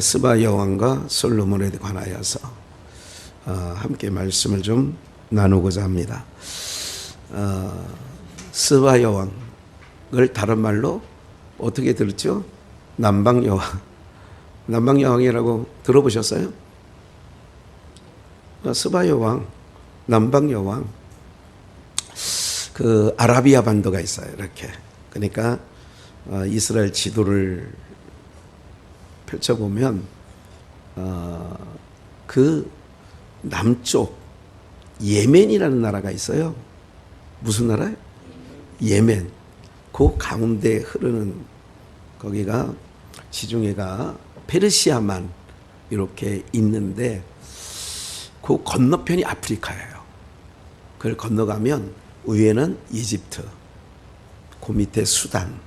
스바 여왕과 솔로몬에 관하여서 함께 말씀을 좀 나누고자 합니다. 스바 여왕을 다른 말로 어떻게 들었죠? 남방 여왕. 남방 여왕이라고 들어보셨어요? 스바 여왕, 남방 여왕. 그 아라비아 반도가 있어요. 이렇게. 그러니까 이스라엘 지도를 펼쳐보면 그 남쪽 예멘이라는 나라가 있어요. 무슨 나라요? 예멘. 그 가운데 흐르는 거기가 지중해가 페르시아만 이렇게 있는데 그 건너편이 아프리카예요. 그걸 건너가면 위에는 이집트, 그 밑에 수단,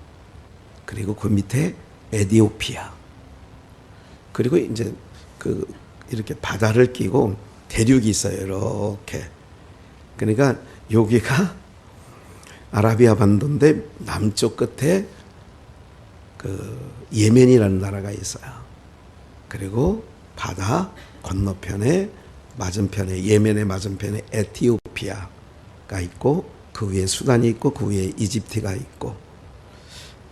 그리고 그 밑에 에티오피아, 그리고 이제 이렇게 바다를 끼고 대륙이 있어요. 이렇게. 그러니까 여기가 아라비아 반도인데 남쪽 끝에 그 예멘이라는 나라가 있어요. 그리고 바다 건너편에 맞은편에 예멘의 맞은편에 에티오피아가 있고 그 위에 수단이 있고 그 위에 이집트가 있고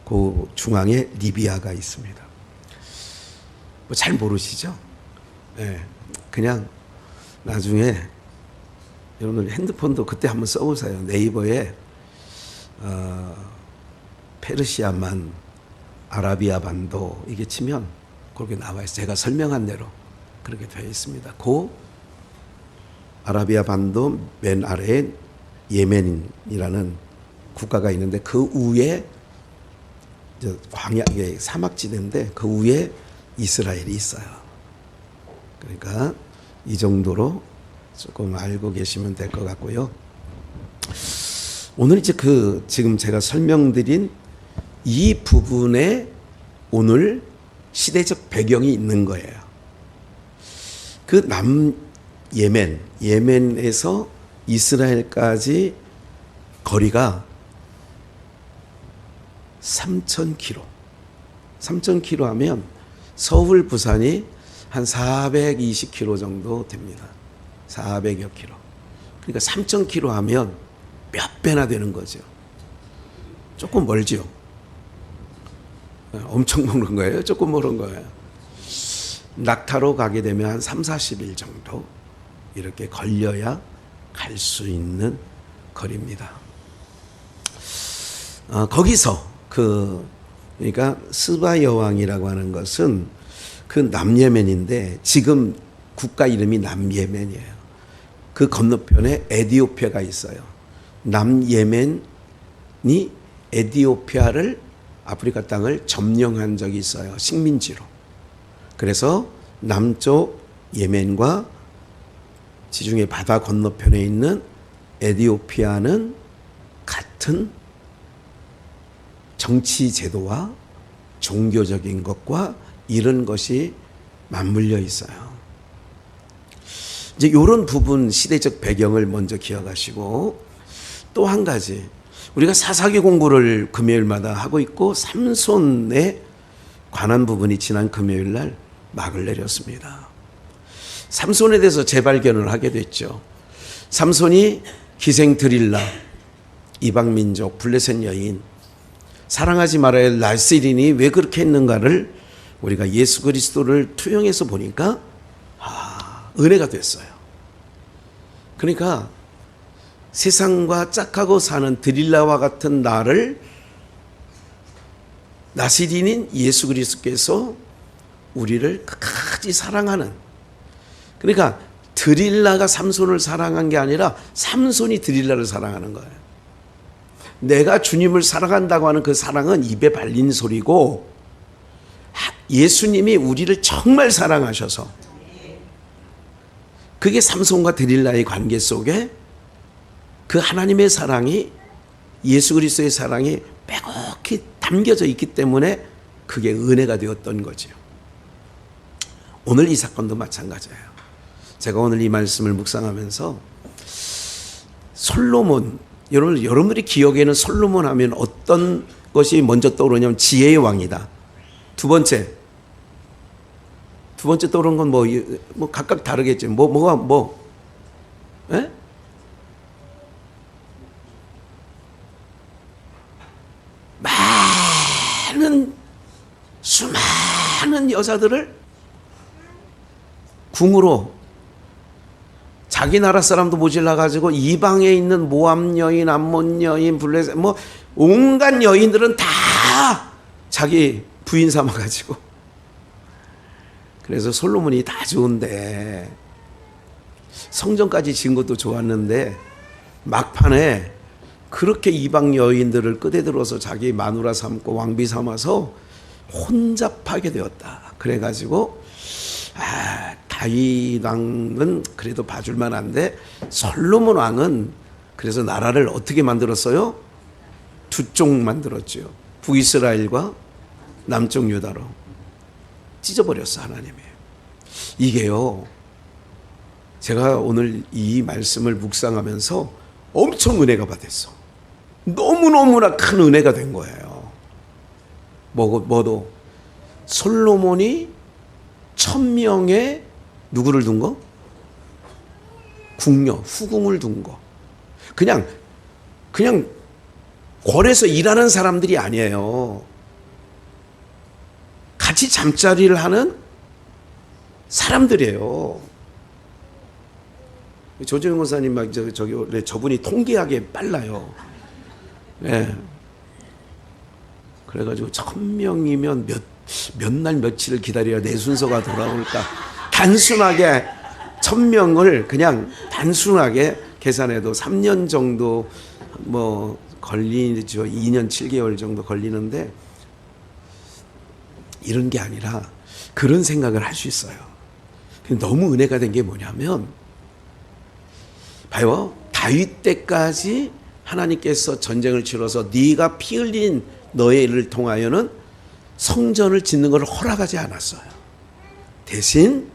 그 중앙에 리비아가 있습니다. 뭐 잘 모르시죠? 네, 그냥 나중에 여러분들 핸드폰도 그때 한번 써보세요. 네이버에 페르시아만 아라비아 반도 이게 치면 그렇게 나와요. 제가 설명한 대로 그렇게 되어 있습니다. 그 아라비아 반도 맨 아래에 예멘이라는 국가가 있는데 그 위에 광야의 사막지대인데 그 위에 이스라엘이 있어요. 그러니까 이 정도로 조금 알고 계시면 될 것 같고요. 오늘 이제 지금 제가 설명드린 이 부분에 오늘 시대적 배경이 있는 거예요. 그 예멘에서 이스라엘까지 거리가 3,000km. 3,000km 하면 서울, 부산이 한 420km 정도 됩니다. 400여 킬로. 그러니까 3,000km 하면 몇 배나 되는 거죠. 조금 멀죠. 엄청 멀은 거예요? 조금 멀은 거예요. 낙타로 가게 되면 한 3, 40일 정도 이렇게 걸려야 갈 수 있는 거리입니다. 거기서 그러니까 스바 여왕이라고 하는 것은 그 남예멘인데 지금 국가 이름이 남예멘이에요. 그 건너편에 에티오피아가 있어요. 남예멘이 에티오피아를 아프리카 땅을 점령한 적이 있어요. 식민지로. 그래서 남쪽 예멘과 지중해 바다 건너편에 있는 에티오피아는 같은 정치 제도와 종교적인 것과 이런 것이 맞물려 있어요. 이제 이런 부분 시대적 배경을 먼저 기억하시고 또 한 가지 우리가 사사기 공부를 금요일마다 하고 있고 삼손에 관한 부분이 지난 금요일 날 막을 내렸습니다. 삼손에 대해서 재발견을 하게 됐죠. 삼손이 기생 드릴라, 이방민족, 블레셋 여인, 사랑하지 말아야 할 나스린이 왜 그렇게 했는가를 우리가 예수 그리스도를 투영해서 보니까 은혜가 됐어요. 그러니까 세상과 짝하고 사는 드릴라와 같은 나를 나시린인 예수 그리스도께서 우리를 끝까지 사랑하는, 그러니까 드릴라가 삼손을 사랑한 게 아니라 삼손이 드릴라를 사랑하는 거예요. 내가 주님을 사랑한다고 하는 그 사랑은 입에 발린 소리고 예수님이 우리를 정말 사랑하셔서 그게 삼손과 드릴라의 관계 속에 그 하나님의 사랑이 예수 그리스도의 사랑이 빼곡히 담겨져 있기 때문에 그게 은혜가 되었던 거죠. 오늘 이 사건도 마찬가지예요. 제가 오늘 이 말씀을 묵상하면서 솔로몬, 여러분들이 기억에는 솔로몬 하면 어떤 것이 먼저 떠오르냐면 지혜의 왕이다. 두 번째 두 번째 떠오른 건 뭐 각각 다르겠지. 뭐가 예? 수많은 여자들을 궁으로 자기 나라 사람도 모질라 가지고 이방에 있는 모압 여인, 암몬 여인, 블레셋 뭐 온갖 여인들은 다 자기 부인 삼아 가지고, 그래서 솔로몬이 다 좋은데 성전까지 지은 것도 좋았는데 막판에 그렇게 이방 여인들을 끄대들어서 자기 마누라 삼고 왕비 삼아서 혼잡하게 되었다. 그래가지고 다윗 왕은 그래도 봐줄 만한데 솔로몬 왕은 그래서 나라를 어떻게 만들었어요? 두 쪽 만들었죠. 북이스라엘과 남쪽 유다로 찢어버렸어 하나님이. 이게요, 제가 오늘 이 말씀을 묵상하면서 엄청 은혜가 받았어. 너무너무나 큰 은혜가 된 거예요. 뭐도 솔로몬이 1000명의 누구를 둔 거? 궁녀, 후궁을 둔 거. 그냥 궐에서 일하는 사람들이 아니에요. 같이 잠자리를 하는 사람들이에요. 조정현 목사님 막 저기 원래 저분이 통계하게 빨라요. 네. 그래가지고 1000명이면 몇 날 며칠을 기다려야 내 순서가 돌아올까. 단순하게 1000명을 그냥 단순하게 계산해도 3년 정도 뭐 걸리죠. 2년 7개월 정도 걸리는데, 이런 게 아니라 그런 생각을 할 수 있어요. 너무 은혜가 된 게 뭐냐면, 봐요. 다윗 때까지 하나님께서 전쟁을 치러서 네가 피 흘린 너의 일을 통하여는 성전을 짓는 것을 허락하지 않았어요. 대신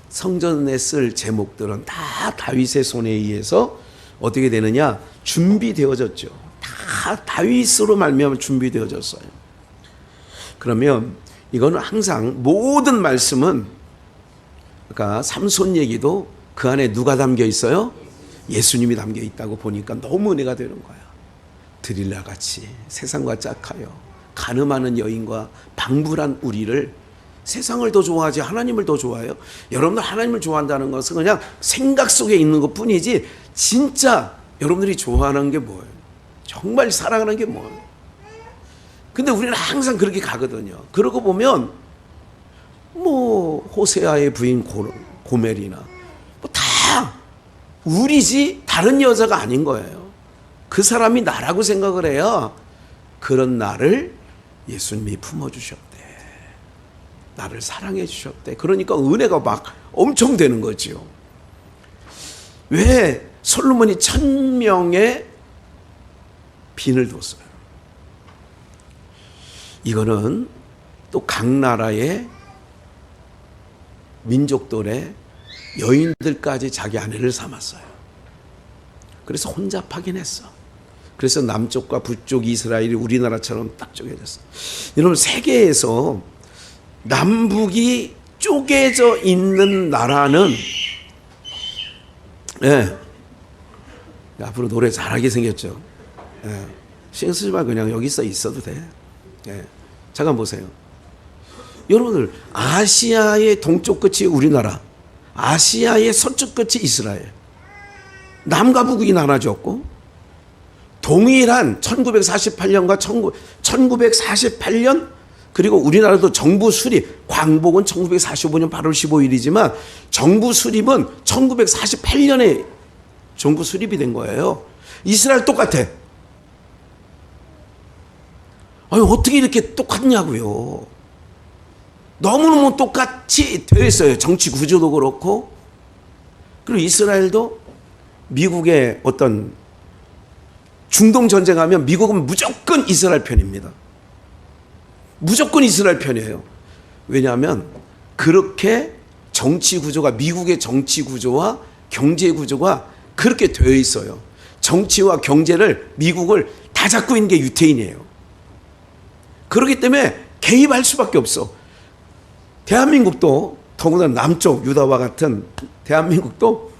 성전에 쓸 제목들은 다 다윗의 손에 의해서 어떻게 되느냐? 준비되어졌죠. 다 다윗으로 말미암아 준비되어졌어요. 그러면 이거는 항상 모든 말씀은, 그러니까 삼손 얘기도 그 안에 누가 담겨 있어요? 예수님이 담겨 있다고 보니까 너무 은혜가 되는 거야. 드릴라 같이 세상과 짝하여 가늠하는 여인과 방불한 우리를, 세상을 더 좋아하지 하나님을 더 좋아해요? 여러분들 하나님을 좋아한다는 것은 그냥 생각 속에 있는 것 뿐이지, 진짜 여러분들이 좋아하는 게 뭐예요? 정말 사랑하는 게 뭐예요? 근데 우리는 항상 그렇게 가거든요. 그러고 보면 뭐 호세아의 부인 고멜이나 뭐 다 우리지 다른 여자가 아닌 거예요. 그 사람이 나라고 생각을 해야 그런 나를 예수님이 품어주셨대. 나를 사랑해 주셨대. 그러니까 은혜가 막 엄청 되는 거지요. 왜 솔로몬이 1000명의 빈을 뒀어요? 이거는 또 각 나라의 민족들의 여인들까지 자기 아내를 삼았어요. 그래서 혼잡하긴 했어. 그래서 남쪽과 북쪽 이스라엘이 우리나라처럼 딱 쪼개졌어. 여러분, 세계에서 남북이 쪼개져 있는 나라는, 앞으로 노래 잘하게 생겼죠. 신경 쓰지 말고 그냥 여기 있어도 돼. 잠깐 보세요. 여러분들, 아시아의 동쪽 끝이 우리나라, 아시아의 서쪽 끝이 이스라엘. 남과 북이 나눠졌고, 동일한 1948년과 1948년, 그리고 우리나라도 정부 수립, 광복은 1945년 8월 15일이지만 정부 수립은 1948년에 정부 수립이 된 거예요. 이스라엘 똑같아. 아니, 어떻게 이렇게 똑같냐고요. 너무너무 똑같이 되어 있어요. 정치 구조도 그렇고. 그리고 이스라엘도 미국의 어떤 중동 전쟁하면 미국은 무조건 이스라엘 편입니다. 무조건 이스라엘 편이에요. 왜냐하면 그렇게 정치 구조가, 미국의 정치 구조와 경제 구조가 그렇게 되어 있어요. 정치와 경제를, 미국을 다 잡고 있는 게 유태인이에요. 그렇기 때문에 개입할 수밖에 없어. 대한민국도 더구나 남쪽 유다와 같은 대한민국도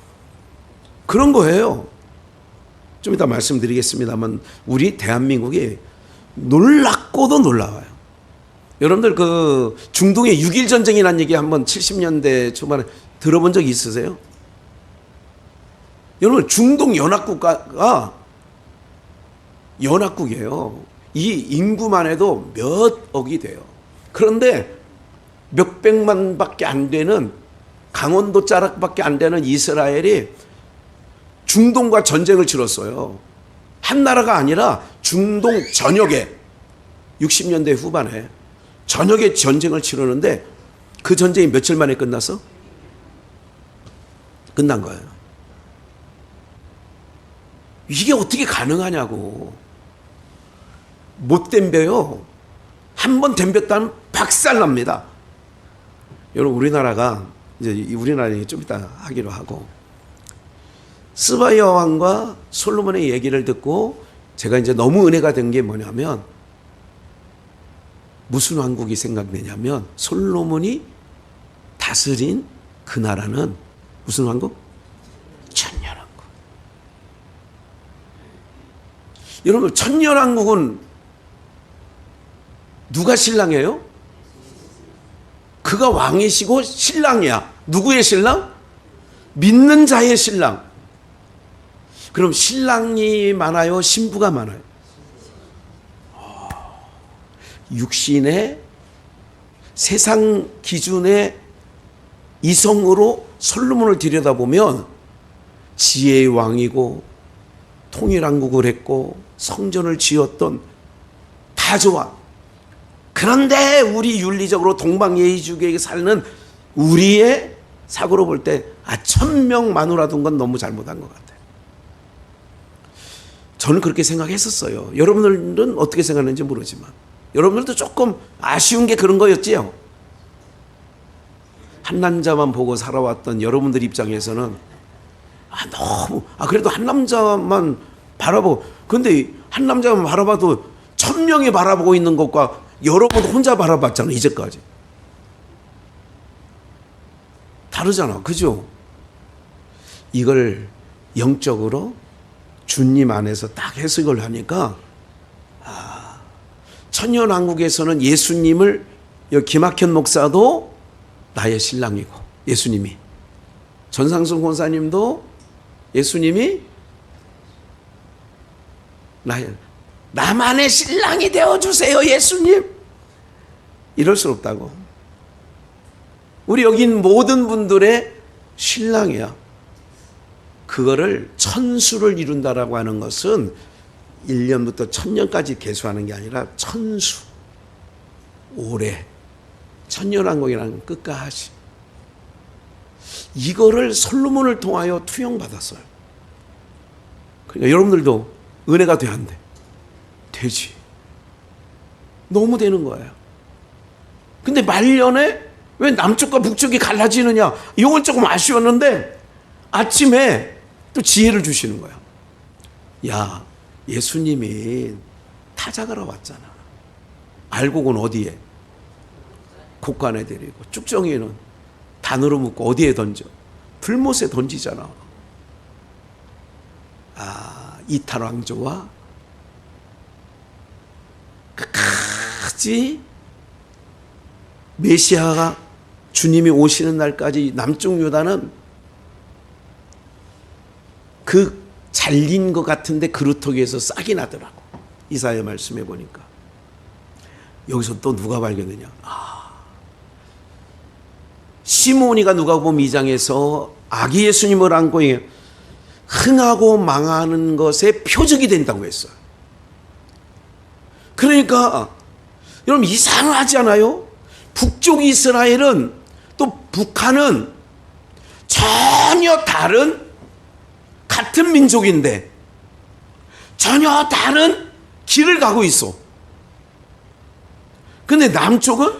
그런 거예요. 좀 이따 말씀드리겠습니다만 우리 대한민국이 놀랍고도 놀라워요. 여러분들 그 중동의 6.1 전쟁이라는 얘기 한번 70년대 초반에 들어본 적 있으세요? 여러분 중동 연합국가가 연합국이에요. 이 인구만 해도 몇 억이 돼요. 그런데 몇백만밖에 안 되는 강원도 자락밖에 안 되는 이스라엘이 중동과 전쟁을 치렀어요. 한 나라가 아니라 중동 전역에 60년대 후반에 전역에 전쟁을 치르는데 그 전쟁이 며칠 만에 끝났어? 끝난 거예요. 이게 어떻게 가능하냐고. 못 덤벼요. 한 번 덤볐다면 박살납니다. 여러분 우리나라가 이제 우리나라 얘기 좀 이따 하기로 하고 스바야 왕과 솔로몬의 얘기를 듣고 제가 이제 너무 은혜가 된 게 뭐냐면 무슨 왕국이 생각되냐면 솔로몬이 다스린 그 나라는 무슨 왕국? 천년왕국. 여러분 천년왕국은 누가 신랑이에요? 그가 왕이시고 신랑이야. 누구의 신랑? 믿는 자의 신랑. 그럼 신랑이 많아요? 신부가 많아요? 육신의 세상 기준의 이성으로 솔로몬을 들여다보면 지혜의 왕이고 통일왕국을 했고 성전을 지었던 다 좋아. 그런데 우리 윤리적으로 동방예의주의에 사는 우리의 사고로 볼 때 1000명 마누라 둔 건 너무 잘못한 것 같아요. 저는 그렇게 생각했었어요. 여러분들은 어떻게 생각하는지 모르지만 여러분들도 조금 아쉬운 게 그런 거였지요. 한 남자만 보고 살아왔던 여러분들 입장에서는 너무 그래도 한 남자만 바라보고 근데 한 남자만 바라봐도 1000명이 바라보고 있는 것과 여러분 혼자 바라봤잖아 이제까지. 다르잖아. 그죠? 이걸 영적으로 주님 안에서 딱 해석을 하니까 천년왕국에서는 예수님을 김학현 목사도 나의 신랑이고 예수님이 전상순 권사님도 예수님이 나만의 신랑이 되어주세요 예수님. 이럴 수 없다고. 우리 여기 있는 모든 분들의 신랑이야. 그거를 천수를 이룬다라고 하는 것은 1년부터 1000년까지 계수하는 게 아니라 천수. 오래. 천년왕국이라는 건 끝까지. 이거를 솔로몬을 통하여 투영받았어요. 그러니까 여러분들도 은혜가 돼야 안 돼? 되지. 너무 되는 거예요. 근데 말년에 왜 남쪽과 북쪽이 갈라지느냐? 이건 조금 아쉬웠는데 아침에 또 지혜를 주시는 거야. 야, 예수님이 타작하러 왔잖아. 알곡은 어디에? 곡간에 데리고 쭉정이는 단으로 묶고 어디에 던져? 불못에 던지잖아. 이탈왕조와 끝까지 메시아가 주님이 오시는 날까지 남쪽 유다는 그 잘린 것 같은데 그루터기에서 싹이 나더라고. 이사야 말씀해 보니까. 여기서 또 누가 발견되냐? 시므온이가 누가복음 2장에서 아기 예수님을 안고 흥하고 망하는 것의 표적이 된다고 했어요. 그러니까 여러분 이상하지 않아요? 북쪽 이스라엘은 또 북한은 전혀 다른 같은 민족인데 전혀 다른 길을 가고 있어. 근데 남쪽은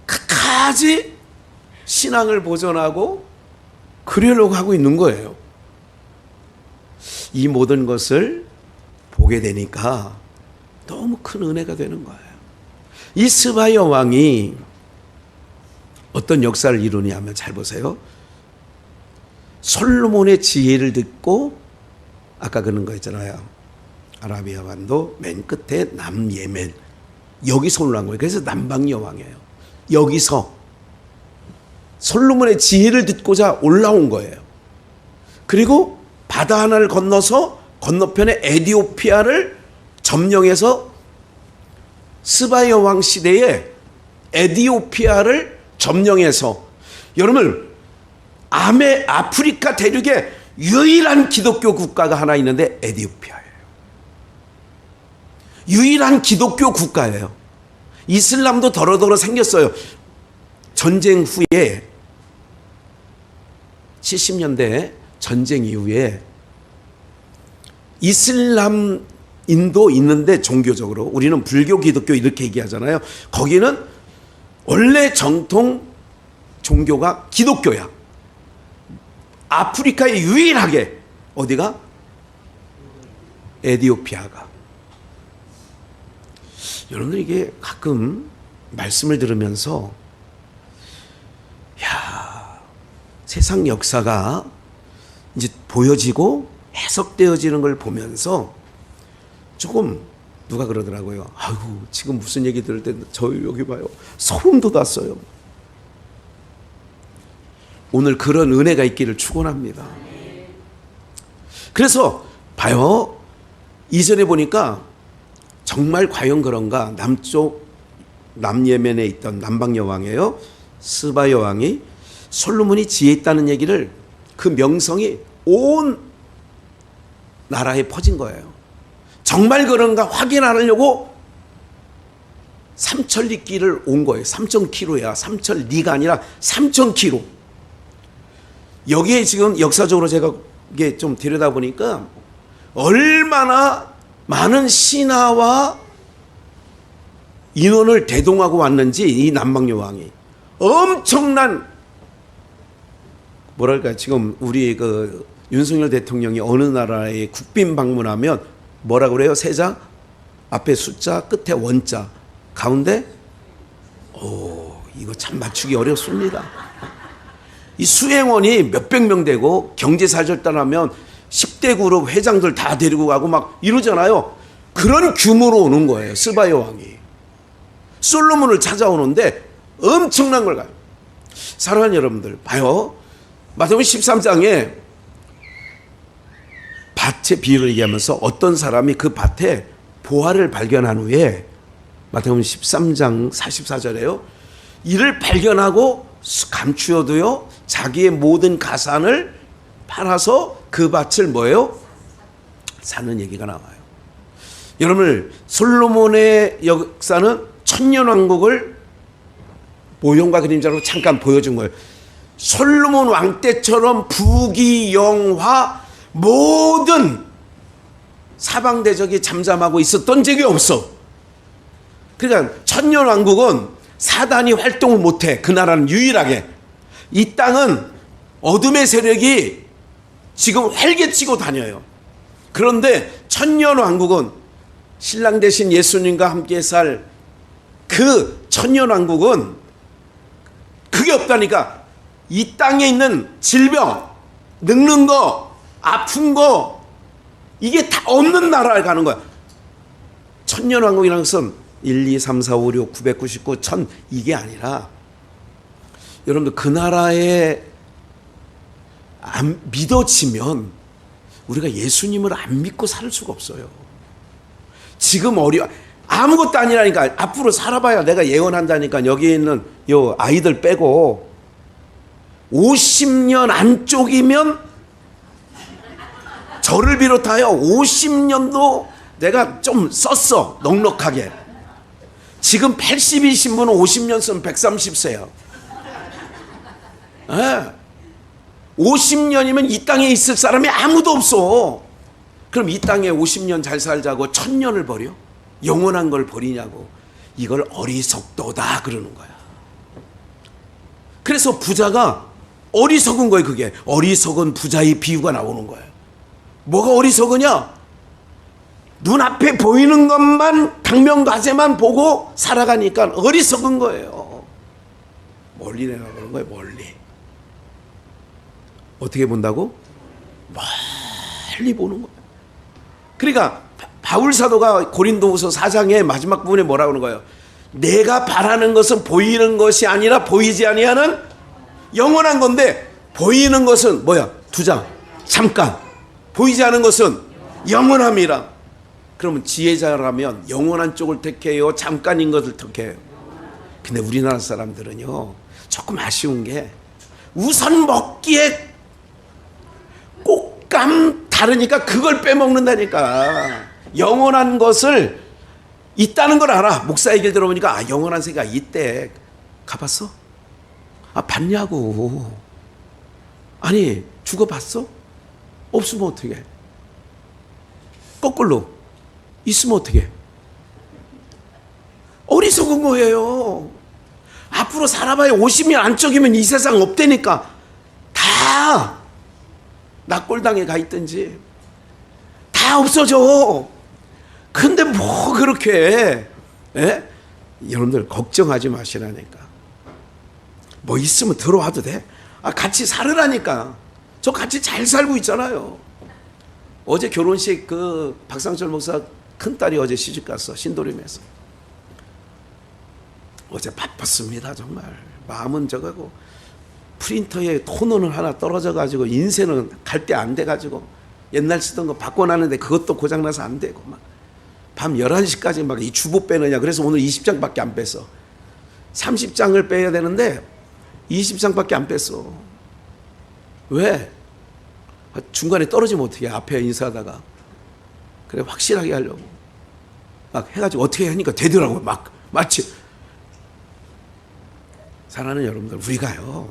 끝까지 신앙을 보존하고 그러려고 하고 있는 거예요. 이 모든 것을 보게 되니까 너무 큰 은혜가 되는 거예요. 이 스바야 왕이 어떤 역사를 이루냐 하면 잘 보세요. 솔로몬의 지혜를 듣고 아까 그런 거 있잖아요. 아라비아 반도 맨 끝에 남예멘. 여기서 올라온 거예요. 그래서 남방 여왕이에요. 여기서 솔로몬의 지혜를 듣고자 올라온 거예요. 그리고 바다 하나를 건너서 건너편에 에디오피아를 점령해서 스바 여왕 시대에 에디오피아를 점령해서 여러분 아프리카 대륙에 유일한 기독교 국가가 하나 있는데 에디오피아예요. 유일한 기독교 국가예요. 이슬람도 더러더러 생겼어요. 전쟁 후에 70년대 전쟁 이후에 이슬람인도 있는데 종교적으로 우리는 불교, 기독교 이렇게 얘기하잖아요. 거기는 원래 정통 종교가 기독교야. 아프리카에 유일하게 어디가? 에디오피아가. 여러분들 이게 가끔 말씀을 들으면서 세상 역사가 이제 보여지고 해석되어지는 걸 보면서 조금 누가 그러더라고요. 아이고 지금 무슨 얘기 들을 때 저 여기 봐요. 소름 돋았어요. 오늘 그런 은혜가 있기를 축원합니다. 그래서 봐요. 이전에 보니까 정말 과연 그런가? 남쪽 남예멘에 있던 남방 여왕이에요. 스바 여왕이 솔로몬이 지혜 있다는 얘기를 그 명성이 온 나라에 퍼진 거예요. 정말 그런가 확인하려고 삼천리길을 온 거예요. 3,000km야. 삼천리가 아니라 3,000km. 여기에 지금 역사적으로 제가 이게 좀 들여다보니까 얼마나 많은 신하와 인원을 대동하고 왔는지 이 남방여왕이 엄청난 뭐랄까 지금 우리 그 윤석열 대통령이 어느 나라에 국빈 방문하면 뭐라고 그래요? 세자 앞에 숫자 끝에 원자 가운데 이거 참 맞추기 어렵습니다. 이 수행원이 몇백 명 되고 경제사절단하면 10대 그룹 회장들 다 데리고 가고 막 이러잖아요. 그런 규모로 오는 거예요. 스바 여왕이 솔로몬을 찾아오는데 엄청난 걸 가요. 사랑하는 여러분들 봐요. 마태복음 13장에 밭의 비유를 얘기하면서 어떤 사람이 그 밭에 보화를 발견한 후에 마태복음 13장 44절에요. 이를 발견하고 감추어도요 자기의 모든 가산을 팔아서 그 밭을 뭐예요? 사는 얘기가 나와요. 여러분 솔로몬의 역사는 천년왕국을 모형과 그림자로 잠깐 보여준 거예요. 솔로몬 왕 때처럼 부귀영화 모든 사방대적이 잠잠하고 있었던 적이 없어. 그러니까 천년왕국은 사단이 활동을 못해. 그 나라는 유일하게. 이 땅은 어둠의 세력이 지금 활개치고 다녀요. 그런데 천년왕국은 신랑 되신 예수님과 함께 살 그 천년왕국은 그게 없다니까. 이 땅에 있는 질병, 늙는 거, 아픈 거 이게 다 없는 나라를 가는 거야. 천년왕국이라는 것은 1, 2, 3, 4, 5, 6, 999, 1000 이게 아니라 여러분들 그 나라에 안 믿어지면 우리가 예수님을 안 믿고 살 수가 없어요. 지금 아무것도 아니라니까. 앞으로 살아봐야 내가 예언한다니까. 여기 있는 요 아이들 빼고 50년 안쪽이면 저를 비롯하여 50년도 내가 좀 썼어. 넉넉하게. 지금 80이신 분은 50년 쓰면 130세요. 50년이면 이 땅에 있을 사람이 아무도 없어. 그럼 이 땅에 50년 잘 살자고 1000년을 버려? 영원한 걸 버리냐고. 이걸 어리석도다 그러는 거야. 그래서 부자가 어리석은 거예요. 그게 어리석은 부자의 비유가 나오는 거예요. 뭐가 어리석으냐? 눈앞에 보이는 것만 당면과제만 보고 살아가니까 어리석은 거예요. 멀리 내다보는 거예요. 멀리. 어떻게 본다고? 멀리 보는 거예요. 그러니까 바울 사도가 고린도후서 4장의 마지막 부분에 뭐라고 하는 거예요? 내가 바라는 것은 보이는 것이 아니라 보이지 아니하는 영원한 건데, 보이는 것은 뭐야? 2장 잠깐, 보이지 않은 것은 영원함이라. 그러면 지혜자라면 영원한 쪽을 택해요, 잠깐인 것을 택해요? 근데 우리나라 사람들은요, 조금 아쉬운 게 우선 먹기에 꽃감 다르니까 그걸 빼먹는다니까. 영원한 것을 있다는 걸 알아. 목사 얘기를 들어보니까 아, 영원한 세계가 있대. 가봤어? 아, 봤냐고. 아니, 죽어봤어? 없으면 어떡해? 거꾸로 있으면 어떡해? 어리석은 거예요. 앞으로 살아봐야 50년 안쪽이면 이 세상 없다니까. 다 낙골당에 가 있든지 다 없어져. 근데 뭐 그렇게 여러분들 걱정하지 마시라니까. 뭐 있으면 들어와도 돼. 아, 같이 살으라니까. 저 같이 잘 살고 있잖아요. 어제 결혼식 그 박상철 목사 큰딸이 어제 시집 갔어. 신도림에서. 어제 바빴습니다. 정말 마음은 저거고, 프린터에 토너는 하나 떨어져가지고 인쇄는 갈 때 안 돼가지고 옛날 쓰던 거 바꿔놨는데 그것도 고장나서 안 되고, 막 밤 11시까지 막 이 주보 빼느냐. 그래서 오늘 20장밖에 안 뺐어. 30장을 빼야 되는데 20장밖에 안 뺐어. 왜? 중간에 떨어지면 어떻게 해? 앞에 인사하다가. 그래, 확실하게 하려고 막 해가지고 어떻게 하니까 되더라고요. 막 마치. 사랑하는 여러분들, 우리가요,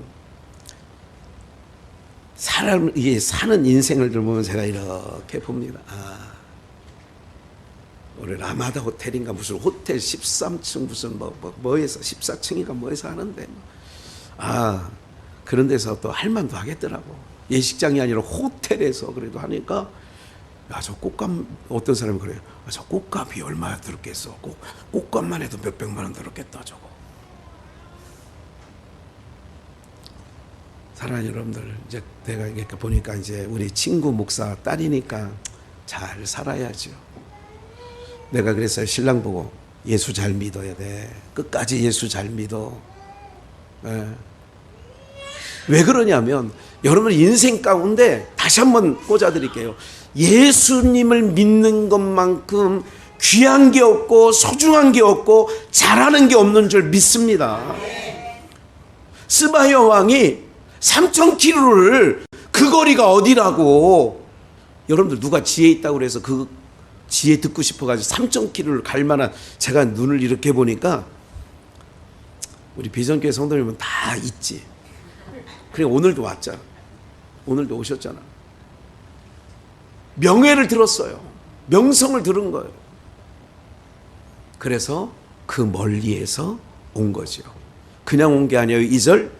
사람이 사는 인생을 보면 제가 이렇게 봅니다. 아, 우리 라마다 호텔인가 무슨 호텔 13층 무슨 뭐에서 14층인가 뭐에서 하는데, 아, 그런 데서 또 할 만도 하겠더라고. 예식장이 아니라 호텔에서 그래도 하니까, 야, 저 꽃감, 어떤 사람이 그래요. 아, 저 꽃감이 얼마나 들었겠어. 꽃감만 해도 몇백만 원 들었겠다 저거. 사랑하는 여러분들, 이제 내가 이렇게 보니까 이제 우리 친구 목사 딸이니까 잘 살아야죠. 내가 그랬어요. 신랑 보고 예수 잘 믿어야 돼. 끝까지 예수 잘 믿어. 예. 왜 그러냐면 여러분 인생 가운데 다시 한번 꽂아드릴게요. 예수님을 믿는 것만큼 귀한 게 없고 소중한 게 없고 잘하는 게 없는 줄 믿습니다. 스바야 왕이 3,000km를, 그 거리가 어디라고. 여러분들 누가 지혜 있다고 그래서 그 지혜 듣고 싶어가지고 3,000km를 갈 만한, 제가 눈을 이렇게 보니까 우리 비전교회 성도님은 다 있지. 그러니까 오늘도 왔잖아. 오늘도 오셨잖아. 명예를 들었어요. 명성을 들은 거예요. 그래서 그 멀리에서 온 거죠. 그냥 온 게 아니에요. 2절,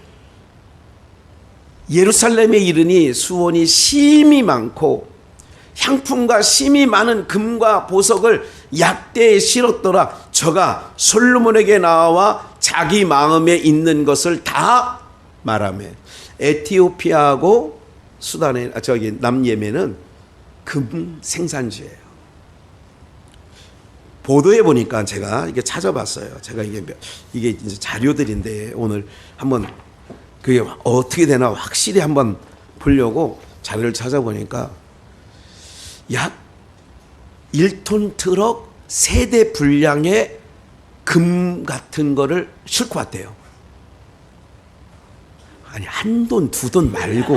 예루살렘에 이르니 수원이 심이 많고 향품과 심이 많은 금과 보석을 약대에 실었더라. 저가 솔로몬에게 나와 자기 마음에 있는 것을 다 말하며. 에티오피아하고 수단에, 저기 남예멘은 금 생산지예요. 보도해 보니까 제가 이게 찾아봤어요. 제가 이게 이제 자료들인데 오늘 한번 그게 어떻게 되나 확실히 한번 보려고 자료를 찾아보니까 약 1톤 트럭 3대 분량의 금 같은 거를 싣고 왔대요. 아니, 한 돈, 두 돈 말고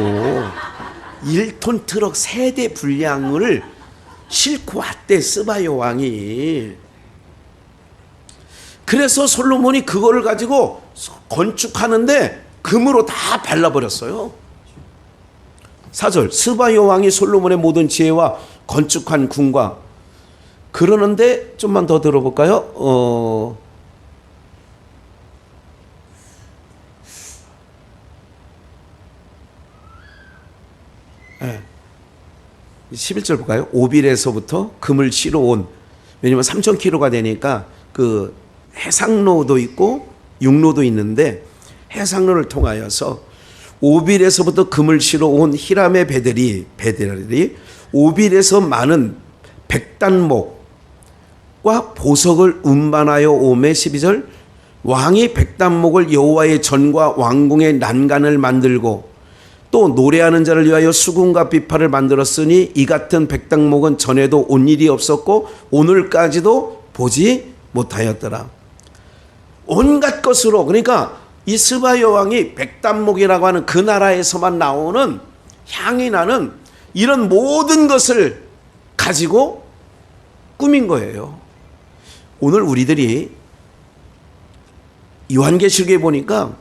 1톤 트럭 3대 분량을 싣고 왔대, 스바야 왕이. 그래서 솔로몬이 그거를 가지고 건축하는데 금으로 다 발라버렸어요. 4절, 스바야 왕이 솔로몬의 모든 지혜와 건축한 궁과. 그러는데 좀만 더 들어볼까요? 11절 볼까요? 오빌에서부터 금을 실어 온. 왜냐면 3,000km가 되니까 그 해상로도 있고 육로도 있는데 해상로를 통하여서 오빌에서부터 금을 실어 온 히람의 배들이 오빌에서 많은 백단목과 보석을 운반하여 오매 12절 왕이 백단목을 여호와의 전과 왕궁의 난간을 만들고 또 노래하는 자를 위하여 수금과 비파를 만들었으니 이 같은 백단목은 전에도 온 일이 없었고 오늘까지도 보지 못하였더라. 온갖 것으로, 그러니까 이 스바 여왕이 백단목이라고 하는 그 나라에서만 나오는 향이 나는 이런 모든 것을 가지고 꾸민 거예요. 오늘 우리들이 요한계시록에 보니까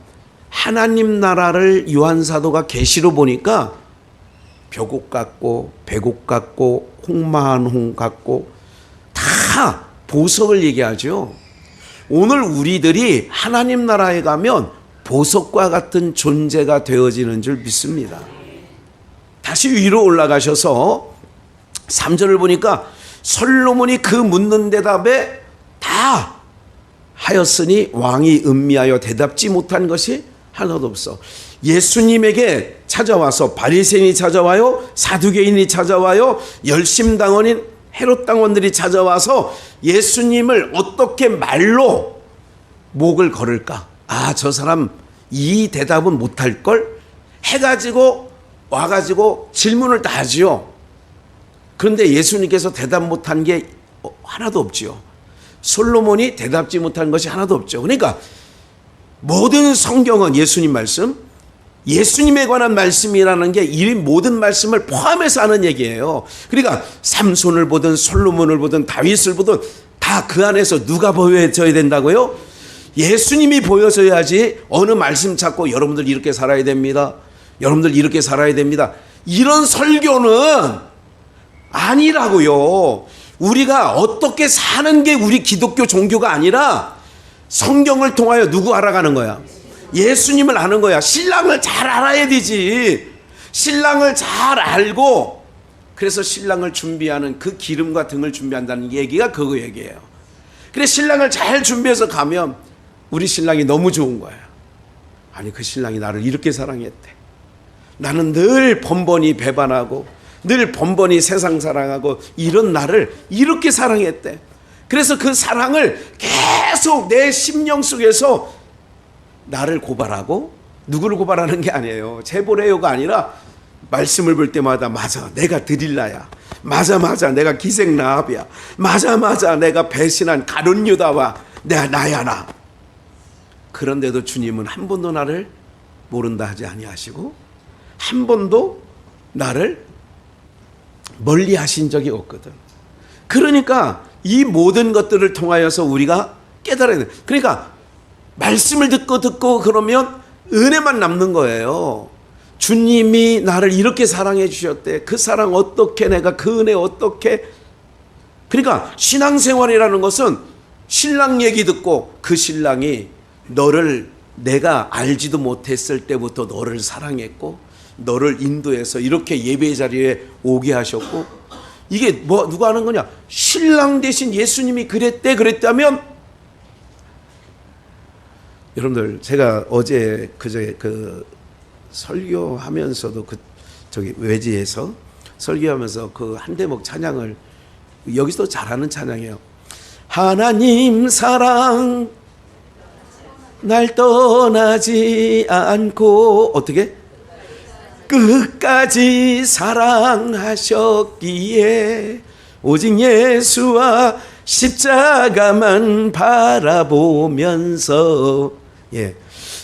하나님 나라를 요한 사도가 계시로 보니까 벼곡 같고 배곡 같고 홍마한 홍 같고 다 보석을 얘기하죠. 오늘 우리들이 하나님 나라에 가면 보석과 같은 존재가 되어지는 줄 믿습니다. 다시 위로 올라가셔서 3절을 보니까 솔로몬이 그 묻는 대답에 다 하였으니 왕이 음미하여 대답지 못한 것이 하나도 없어. 예수님에게 찾아와서 바리새인이 찾아와요, 사두개인이 찾아와요, 열심당원인 헤롯 당원들이 찾아와서 예수님을 어떻게 말로 목을 걸을까? 아, 저 사람 이 대답은 못할 걸 해가지고 와가지고 질문을 다 하지요. 그런데 예수님께서 대답 못한 게 하나도 없지요. 솔로몬이 대답지 못한 것이 하나도 없죠. 그러니까 모든 성경은 예수님 말씀, 예수님에 관한 말씀이라는 게 이 모든 말씀을 포함해서 하는 얘기예요. 그러니까 삼손을 보든 솔로몬을 보든 다윗을 보든 다 그 안에서 누가 보여져야 된다고요? 예수님이 보여져야지. 어느 말씀 찾고 여러분들 이렇게 살아야 됩니다, 여러분들 이렇게 살아야 됩니다, 이런 설교는 아니라고요. 우리가 어떻게 사는 게 우리 기독교 종교가 아니라 성경을 통하여 누구 알아가는 거야? 예수님을 아는 거야. 신랑을 잘 알아야 되지. 신랑을 잘 알고, 그래서 신랑을 준비하는 그 기름과 등을 준비한다는 얘기가 그거 얘기예요. 그래, 신랑을 잘 준비해서 가면 우리 신랑이 너무 좋은 거야. 아니, 그 신랑이 나를 이렇게 사랑했대. 나는 늘 번번이 배반하고 늘 번번이 세상 사랑하고 이런 나를 이렇게 사랑했대. 그래서 그 사랑을 계속 내 심령 속에서 나를 고발하고, 누구를 고발하는 게 아니에요. 제보레요가 아니라 말씀을 볼 때마다 맞아, 내가 드릴라야, 맞아 내가 기생라합이야, 맞아 내가 배신한 가룟 유다와 내가 나야 나. 그런데도 주님은 한 번도 나를 모른다 하지 아니하시고 한 번도 나를 멀리 하신 적이 없거든. 그러니까 이 모든 것들을 통하여서 우리가 깨달아야 돼. 그러니까 말씀을 듣고 그러면 은혜만 남는 거예요. 주님이 나를 이렇게 사랑해 주셨대. 그 사랑 어떻게, 내가 그 은혜 어떻게. 그러니까 신앙생활이라는 것은 신랑 얘기 듣고 그 신랑이 너를 내가 알지도 못했을 때부터 너를 사랑했고 너를 인도해서 이렇게 예배 자리에 오게 하셨고, 이게 뭐 누가 하는 거냐? 신랑 대신 예수님이 그랬다면, 여러분들 제가 어제 그저께 그 설교하면서도 저기 외지에서 설교하면서 그 한 대목 찬양을 여기서 잘하는 찬양이에요. 하나님 사랑 날 떠나지 않고 어떻게? 끝까지 사랑하셨기에 오직 예수와 십자가만 바라보면서. 예,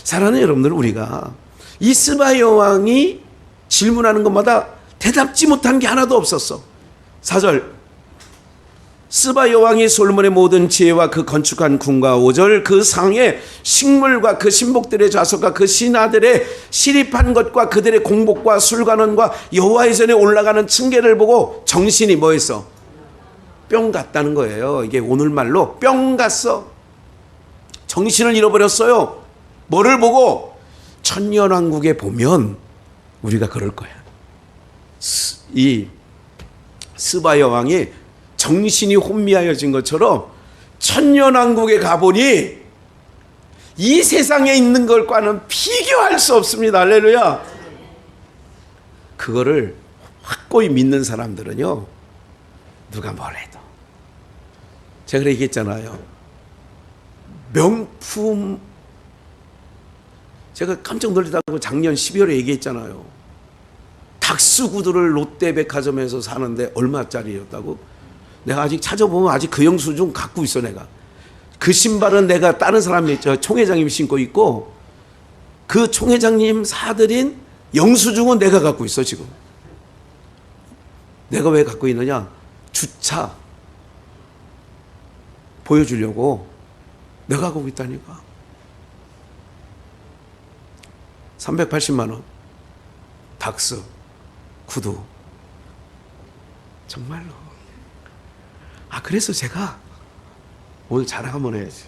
사랑하는 여러분들, 우리가 이 스바 여왕이 질문하는 것마다 대답지 못한 게 하나도 없었어. 4절, 스바 여왕이 솔로몬의 모든 지혜와 그 건축한 궁과 5절 그 상에 식물과 그 신복들의 좌석과 그 신하들의 시립한 것과 그들의 공복과 술관원과 여호와의 전에 올라가는 층계를 보고 정신이 뭐했어? 뿅 갔다는 거예요. 이게 오늘말로 뿅 갔어. 정신을 잃어버렸어요. 뭐를 보고? 천년왕국에 보면 우리가 그럴 거야. 이 스바 여왕이 정신이 혼미하여진 것처럼 천년왕국에 가보니 이 세상에 있는 것과는 비교할 수 없습니다. 할렐루야. 그거를 확고히 믿는 사람들은요, 누가 뭘 해도. 제가 그래 얘기했잖아요. 명품, 제가 깜짝 놀랐다고 작년 12월에 얘기했잖아요. 닥스 구두를 롯데백화점에서 사는데 얼마짜리였다고? 내가 아직 찾아보면 아직 그 영수증 갖고 있어. 내가 그 신발은 내가 다른 사람이 총회장님이 신고 있고, 그 총회장님 사들인 영수증은 내가 갖고 있어. 지금 내가 왜 갖고 있느냐, 주차 보여주려고 내가 갖고 있다니까. 380만 원 닥스 구두, 정말로. 그래서 제가 오늘 자랑 한번 해야지.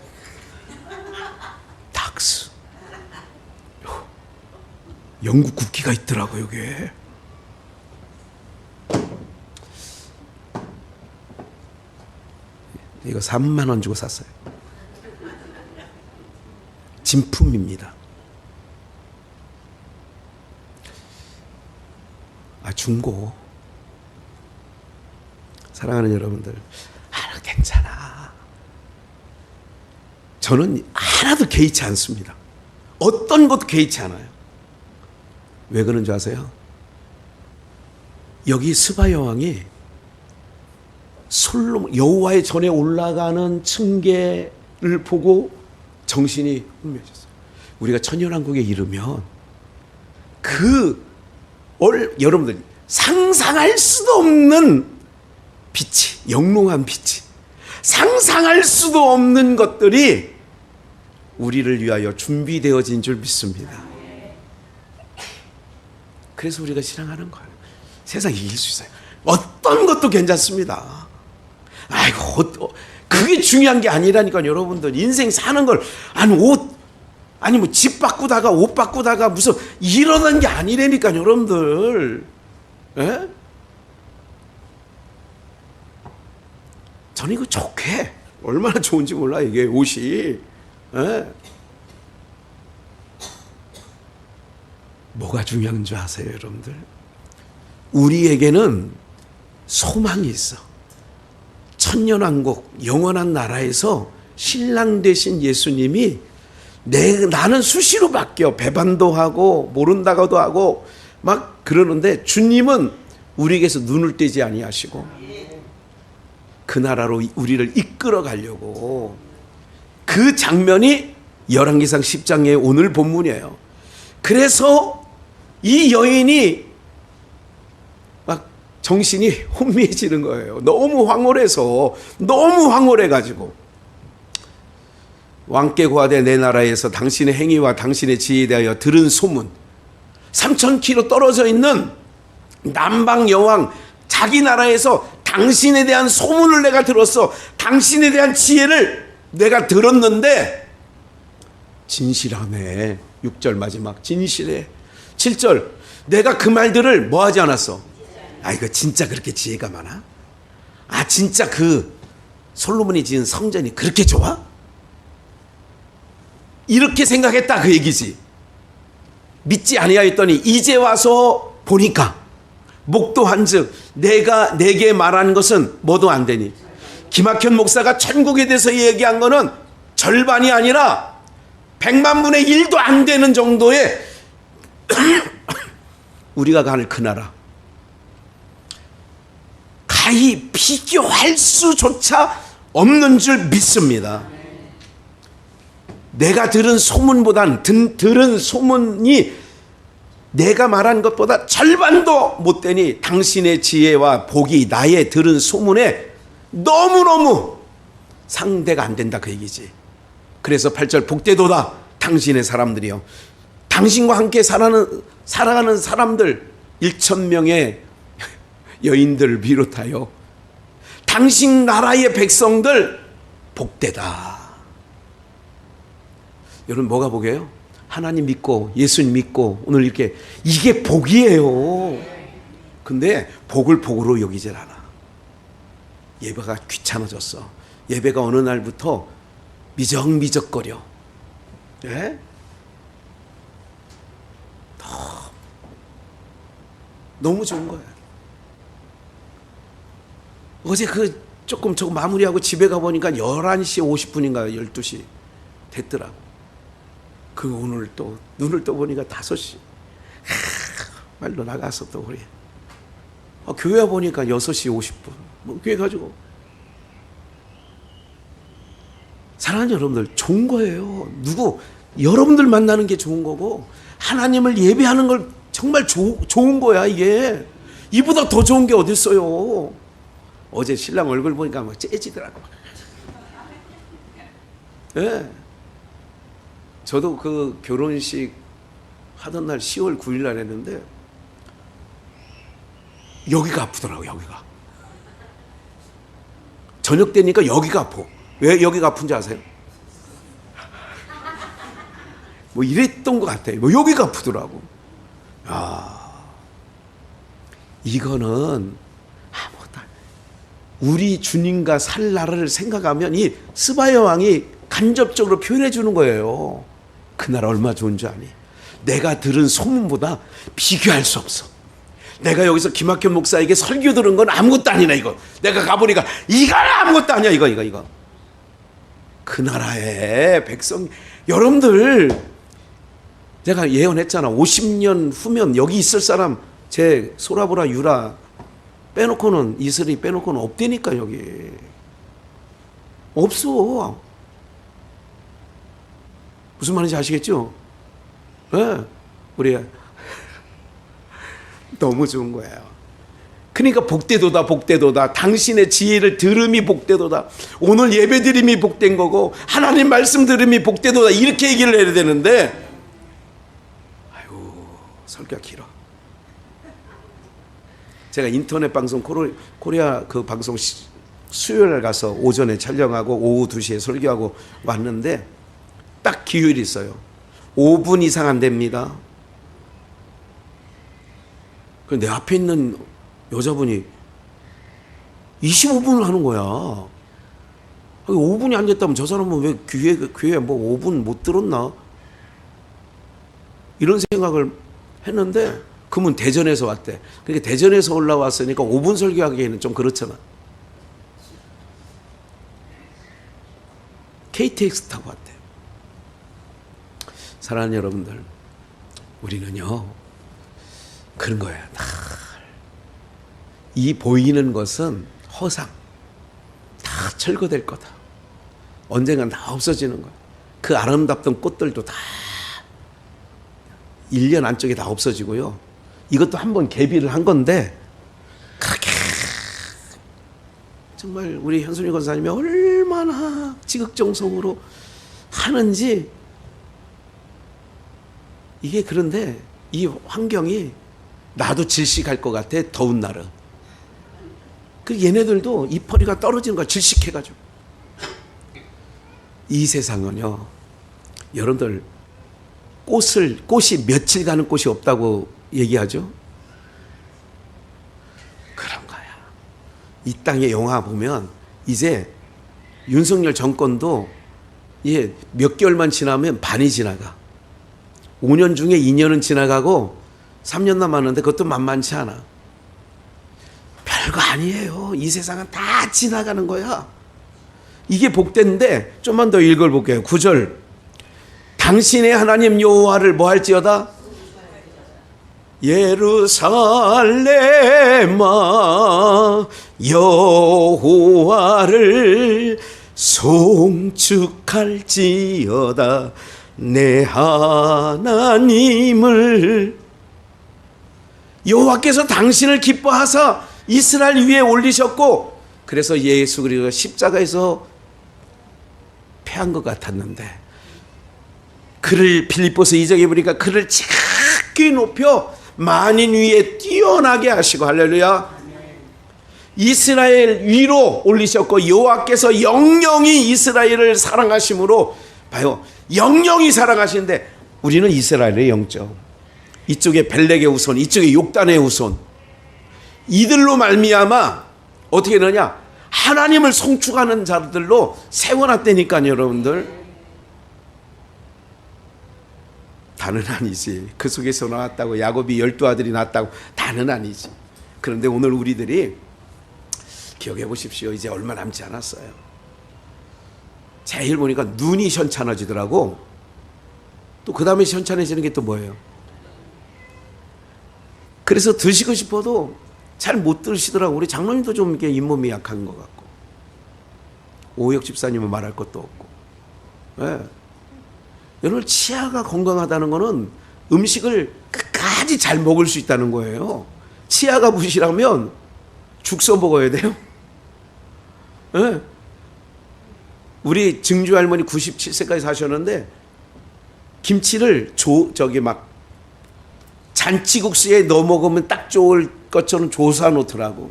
닥스, 영국 국기가 있더라고 여기에. 이거 3만 원 주고 샀어요. 진품입니다. 중고. 사랑하는 여러분들, 괜찮아. 저는 하나도 개의치 않습니다. 어떤 것도 개의치 않아요. 왜 그런 줄 아세요? 여기 스바 여왕이 여호와의 전에 올라가는 층계를 보고 정신이 혼미해졌어요. 우리가 천년왕국에 이르면 여러분들 상상할 수도 없는 빛이, 영롱한 빛이, 상상할 수도 없는 것들이 우리를 위하여 준비되어진 줄 믿습니다. 그래서 우리가 신앙하는 거예요. 세상 이길 수 있어요. 어떤 것도 괜찮습니다. 그게 중요한 게 아니라니까요. 여러분들 인생 사는 걸 뭐 집 바꾸다가 옷 바꾸다가 무슨 이러는 게 아니라니까요. 여러분들. 에? 저는 이거 좋게, 얼마나 좋은지 몰라 이게 옷이. 에? 뭐가 중요한 줄 아세요, 여러분들? 우리에게는 소망이 있어. 천년왕국, 영원한 나라에서 신랑 되신 예수님이 나는 수시로 바뀌어. 배반도 하고 모른다고도 하고 막 그러는데, 주님은 우리에게서 눈을 떼지 아니하시고 그 나라로 우리를 이끌어 가려고. 그 장면이 열왕기상 10장의 오늘 본문이에요. 그래서 이 여인이 막 정신이 혼미해지는 거예요. 너무 황홀해가지고. 왕께 고하되 내 나라에서 당신의 행위와 당신의 지혜에 대하여 들은 소문, 3000km 떨어져 있는 남방 여왕 자기 나라에서 당신에 대한 소문을 내가 들었어. 당신에 대한 지혜를 내가 들었는데 진실하네. 6절 마지막 진실해. 7절 내가 그 말들을 뭐 하지 않았어? 이거 진짜 그렇게 지혜가 많아? 진짜 그 솔로몬이 지은 성전이 그렇게 좋아? 이렇게 생각했다 그 얘기지. 믿지 아니하였더니 이제 와서 보니까 목도한즉 내게 말한 것은 뭐도 안 되니. 김학현 목사가 천국에 대해서 얘기한 거는 절반이 아니라 100만 분의 1도 안 되는 정도의 우리가 가는 그 나라, 가히 비교할 수조차 없는 줄 믿습니다. 내가 들은 소문보단 들은 소문이 내가 말한 것보다 절반도 못 되니 당신의 지혜와 복이 나의 들은 소문에 너무너무 상대가 안 된다 그 얘기지. 그래서 8절 복되도다 당신의 사람들이요. 당신과 함께 살아가는 사람들 1000명의 여인들을 비롯하여 당신 나라의 백성들 복되다. 여러분 뭐가 복이에요? 하나님 믿고 예수님 믿고 오늘 이렇게, 이게 복이에요. 근데 복을 복으로 여기질 않아. 예배가 귀찮아졌어. 예배가 어느 날부터 미적미적거려. 예? 너무 좋은 거예요. 어제 조금 저거 마무리하고 집에 가보니까 11시 50분인가 12시 됐더라고. 오늘 또 눈을 떠보니까 5시. 말로 나가서 또 우리 교회 보니까 6시 50분. 뭐 교회 가지고. 사랑하는 여러분들, 좋은 거예요. 여러분들 만나는 게 좋은 거고, 하나님을 예배하는 걸 정말 좋은 거야, 이게. 이보다 더 좋은 게 어딨어요. 어제 신랑 얼굴 보니까 막 째지더라고. 예. 저도 그 결혼식 하던 날 10월 9일 날 했는데, 여기가 아프더라고, 여기가. 저녁 되니까 여기가 아파. 왜 여기가 아픈지 아세요? 뭐 이랬던 것 같아요. 뭐 여기가 아프더라고. 이거는 우리 주님과 살 나라를 생각하면 이 스바야 왕이 간접적으로 표현해 주는 거예요. 그 나라 얼마나 좋은 줄 아니? 내가 들은 소문보다 비교할 수 없어. 내가 여기서 김학현 목사에게 설교 들은 건 아무것도 아니네, 이거. 내가 가보니까 이건 아무것도 아니야, 이거. 그 나라의 백성, 여러분들, 제가 예언했잖아. 50년 후면 여기 있을 사람, 제 소라보라 유라 빼놓고는, 이스라엘 빼놓고는 없다니까, 여기. 없어. 무슨 말인지 아시겠죠? 네. 우리 너무 좋은 거예요. 그러니까 복되도다. 당신의 지혜를 들음이 복되도다. 오늘 예배 드림이 복된 거고, 하나님 말씀 들음이 복되도다. 이렇게 얘기를 해야 되는데, 설교가 길어. 제가 인터넷 방송 코리아 그 방송 수요일 가서 오전에 촬영하고 오후 2시에 설교하고 왔는데, 딱 기율이 있어요. 5분 이상 안 됩니다. 내 앞에 있는 여자분이 25분을 하는 거야. 5분이 안 됐다면 저 사람은 왜 귀에 뭐 5분 못 들었나? 이런 생각을 했는데, 그분 대전에서 왔대. 그러니까 대전에서 올라왔으니까 5분 설교하기에는 좀 그렇잖아. KTX 타고 왔대. 사랑하는 여러분들, 우리는요, 그런 거예요. 이 보이는 것은 허상. 다 철거될 거다. 언젠간 다 없어지는 거야. 그 아름답던 꽃들도 다 1년 안쪽에 다 없어지고요. 이것도 한번 개비를 한 건데, 그렇게 정말 우리 현순이 권사님이 얼마나 지극정성으로 하는지, 이게 그런데 이 환경이 나도 질식할 것 같아. 더운 날은. 그 얘네들도 이파리가 떨어지는 걸 질식해가지고. 이 세상은요, 여러분들, 꽃이 며칠 가는 꽃이 없다고 얘기하죠? 그런 거야. 이 땅의 영화 보면 이제 윤석열 정권도 이제 몇 개월만 지나면 반이 지나가. 5년 중에 2년은 지나가고 3년 남았는데 그것도 만만치 않아. 별거 아니에요. 이 세상은 다 지나가는 거야. 이게 복된데, 좀만 더 읽어볼게요. 9절. 당신의 하나님 여호와를 뭐 할지어다? 예루살렘아, 여호와를 송축할지어다. 내 하나님을. 여호와께서 당신을 기뻐하사 이스라엘 위에 올리셨고, 그래서 예수 그리스도가 십자가에서 패한 것 같았는데, 그를 빌립보서 2장에 보니까 그를 지극히 높여 만인 위에 뛰어나게 하시고, 할렐루야, 이스라엘 위로 올리셨고, 여호와께서 영영이 이스라엘을 사랑하심으로, 봐요, 영영이 사랑하시는데 우리는 이스라엘의 영적, 이쪽에 벨렉의 후손, 이쪽에 욕단의 후손, 이들로 말미암아 어떻게 되느냐? 하나님을 송축하는 자들로 세워놨다니까요, 여러분들. 다는 아니지. 그 속에서 나왔다고 야곱이 12아들이 낳았다고 다는 아니지. 그런데 오늘 우리들이 기억해 보십시오. 이제 얼마 남지 않았어요. 제일 보니까 눈이 현찮아지더라고. 또 그 다음에 현찮아지는 게 또 뭐예요? 그래서 드시고 싶어도 잘 못 드시더라고. 우리 장로님도 좀 이렇게 잇몸이 약한 것 같고, 오혁 집사님은 말할 것도 없고. 네. 여러분, 치아가 건강하다는 거는 음식을 끝까지 잘 먹을 수 있다는 거예요. 치아가 부실하면 죽 써 먹어야 돼요. 네. 우리 증주 할머니 97세까지 사셨는데 김치를 막 잔치국수에 넣어 먹으면 딱 좋을 것처럼 조사 놓더라고.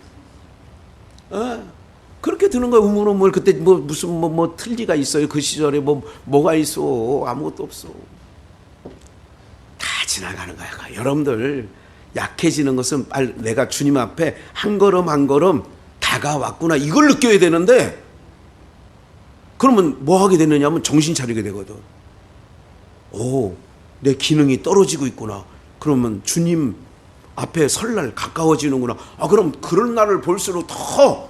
그렇게 드는 거야. 우물우물. 그때 무슨 틀리가 있어요. 그 시절에 뭐가 있어. 아무것도 없어. 다 지나가는 거야. 여러분들, 약해지는 것은 내가 주님 앞에 한 걸음 한 걸음 다가왔구나, 이걸 느껴야 되는데, 그러면 뭐 하게 되느냐면 정신 차리게 되거든. 내 기능이 떨어지고 있구나. 그러면 주님 앞에 설날 가까워지는구나. 그럼 그런 날을 볼수록 더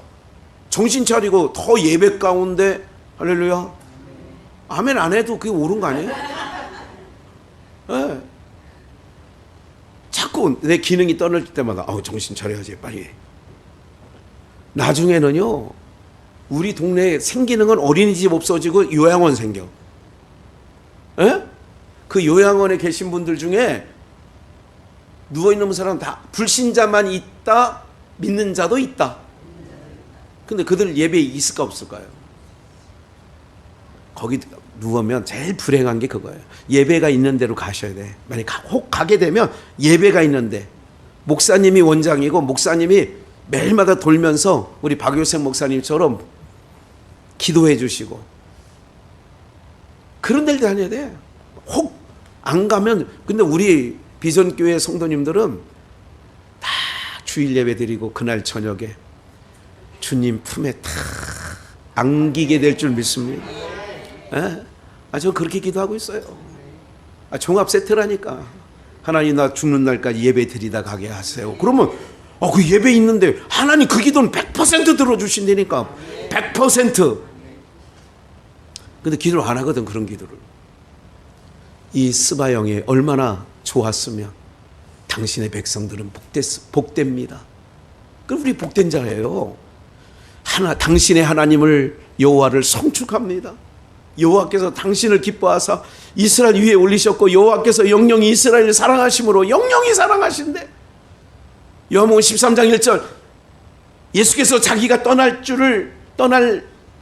정신 차리고 더 예배 가운데, 할렐루야, 아멘 안 해도 그게 옳은 거 아니에요? 네. 자꾸 내 기능이 떠날 때마다 정신 차려야지 빨리. 나중에는요, 우리 동네에 생기는 건 어린이집 없어지고 요양원 생겨. 네? 그 요양원에 계신 분들 중에 누워있는 사람 다 불신자만 있다, 믿는 자도 있다. 근데 그들 예배에 있을까 없을까요? 거기 누우면 제일 불행한 게 그거예요. 예배가 있는 데로 가셔야 돼. 만약 혹 가게 되면 예배가 있는데, 목사님이 원장이고 목사님이 매일마다 돌면서 우리 박효생 목사님처럼 기도해 주시고, 그런 데를 다녀야 돼. 혹 안 가면, 근데 우리 비전교회 성도님들은 다 주일 예배 드리고 그날 저녁에 주님 품에 다 안기게 될 줄 믿습니다. 저 그렇게 기도하고 있어요. 종합 세트라니까. 하나님, 나 죽는 날까지 예배 드리다 가게 하세요. 그러면 그 예배 있는데 하나님 그 기도는 100% 들어주신다니까. 100%. 근데 기도를 안 하거든, 그런 기도를. 이 스바 형이 얼마나 좋았으면 당신의 백성들은 복됩니다. 그럼 우리 복된 자예요. 당신의 하나님을, 여호와를 송축합니다. 여호와께서 당신을 기뻐하사 이스라엘 위에 올리셨고, 여호와께서 영영이 이스라엘을 사랑하심으로 영영이 사랑하신대. 요한복음 13장 1절, 예수께서 자기가 떠날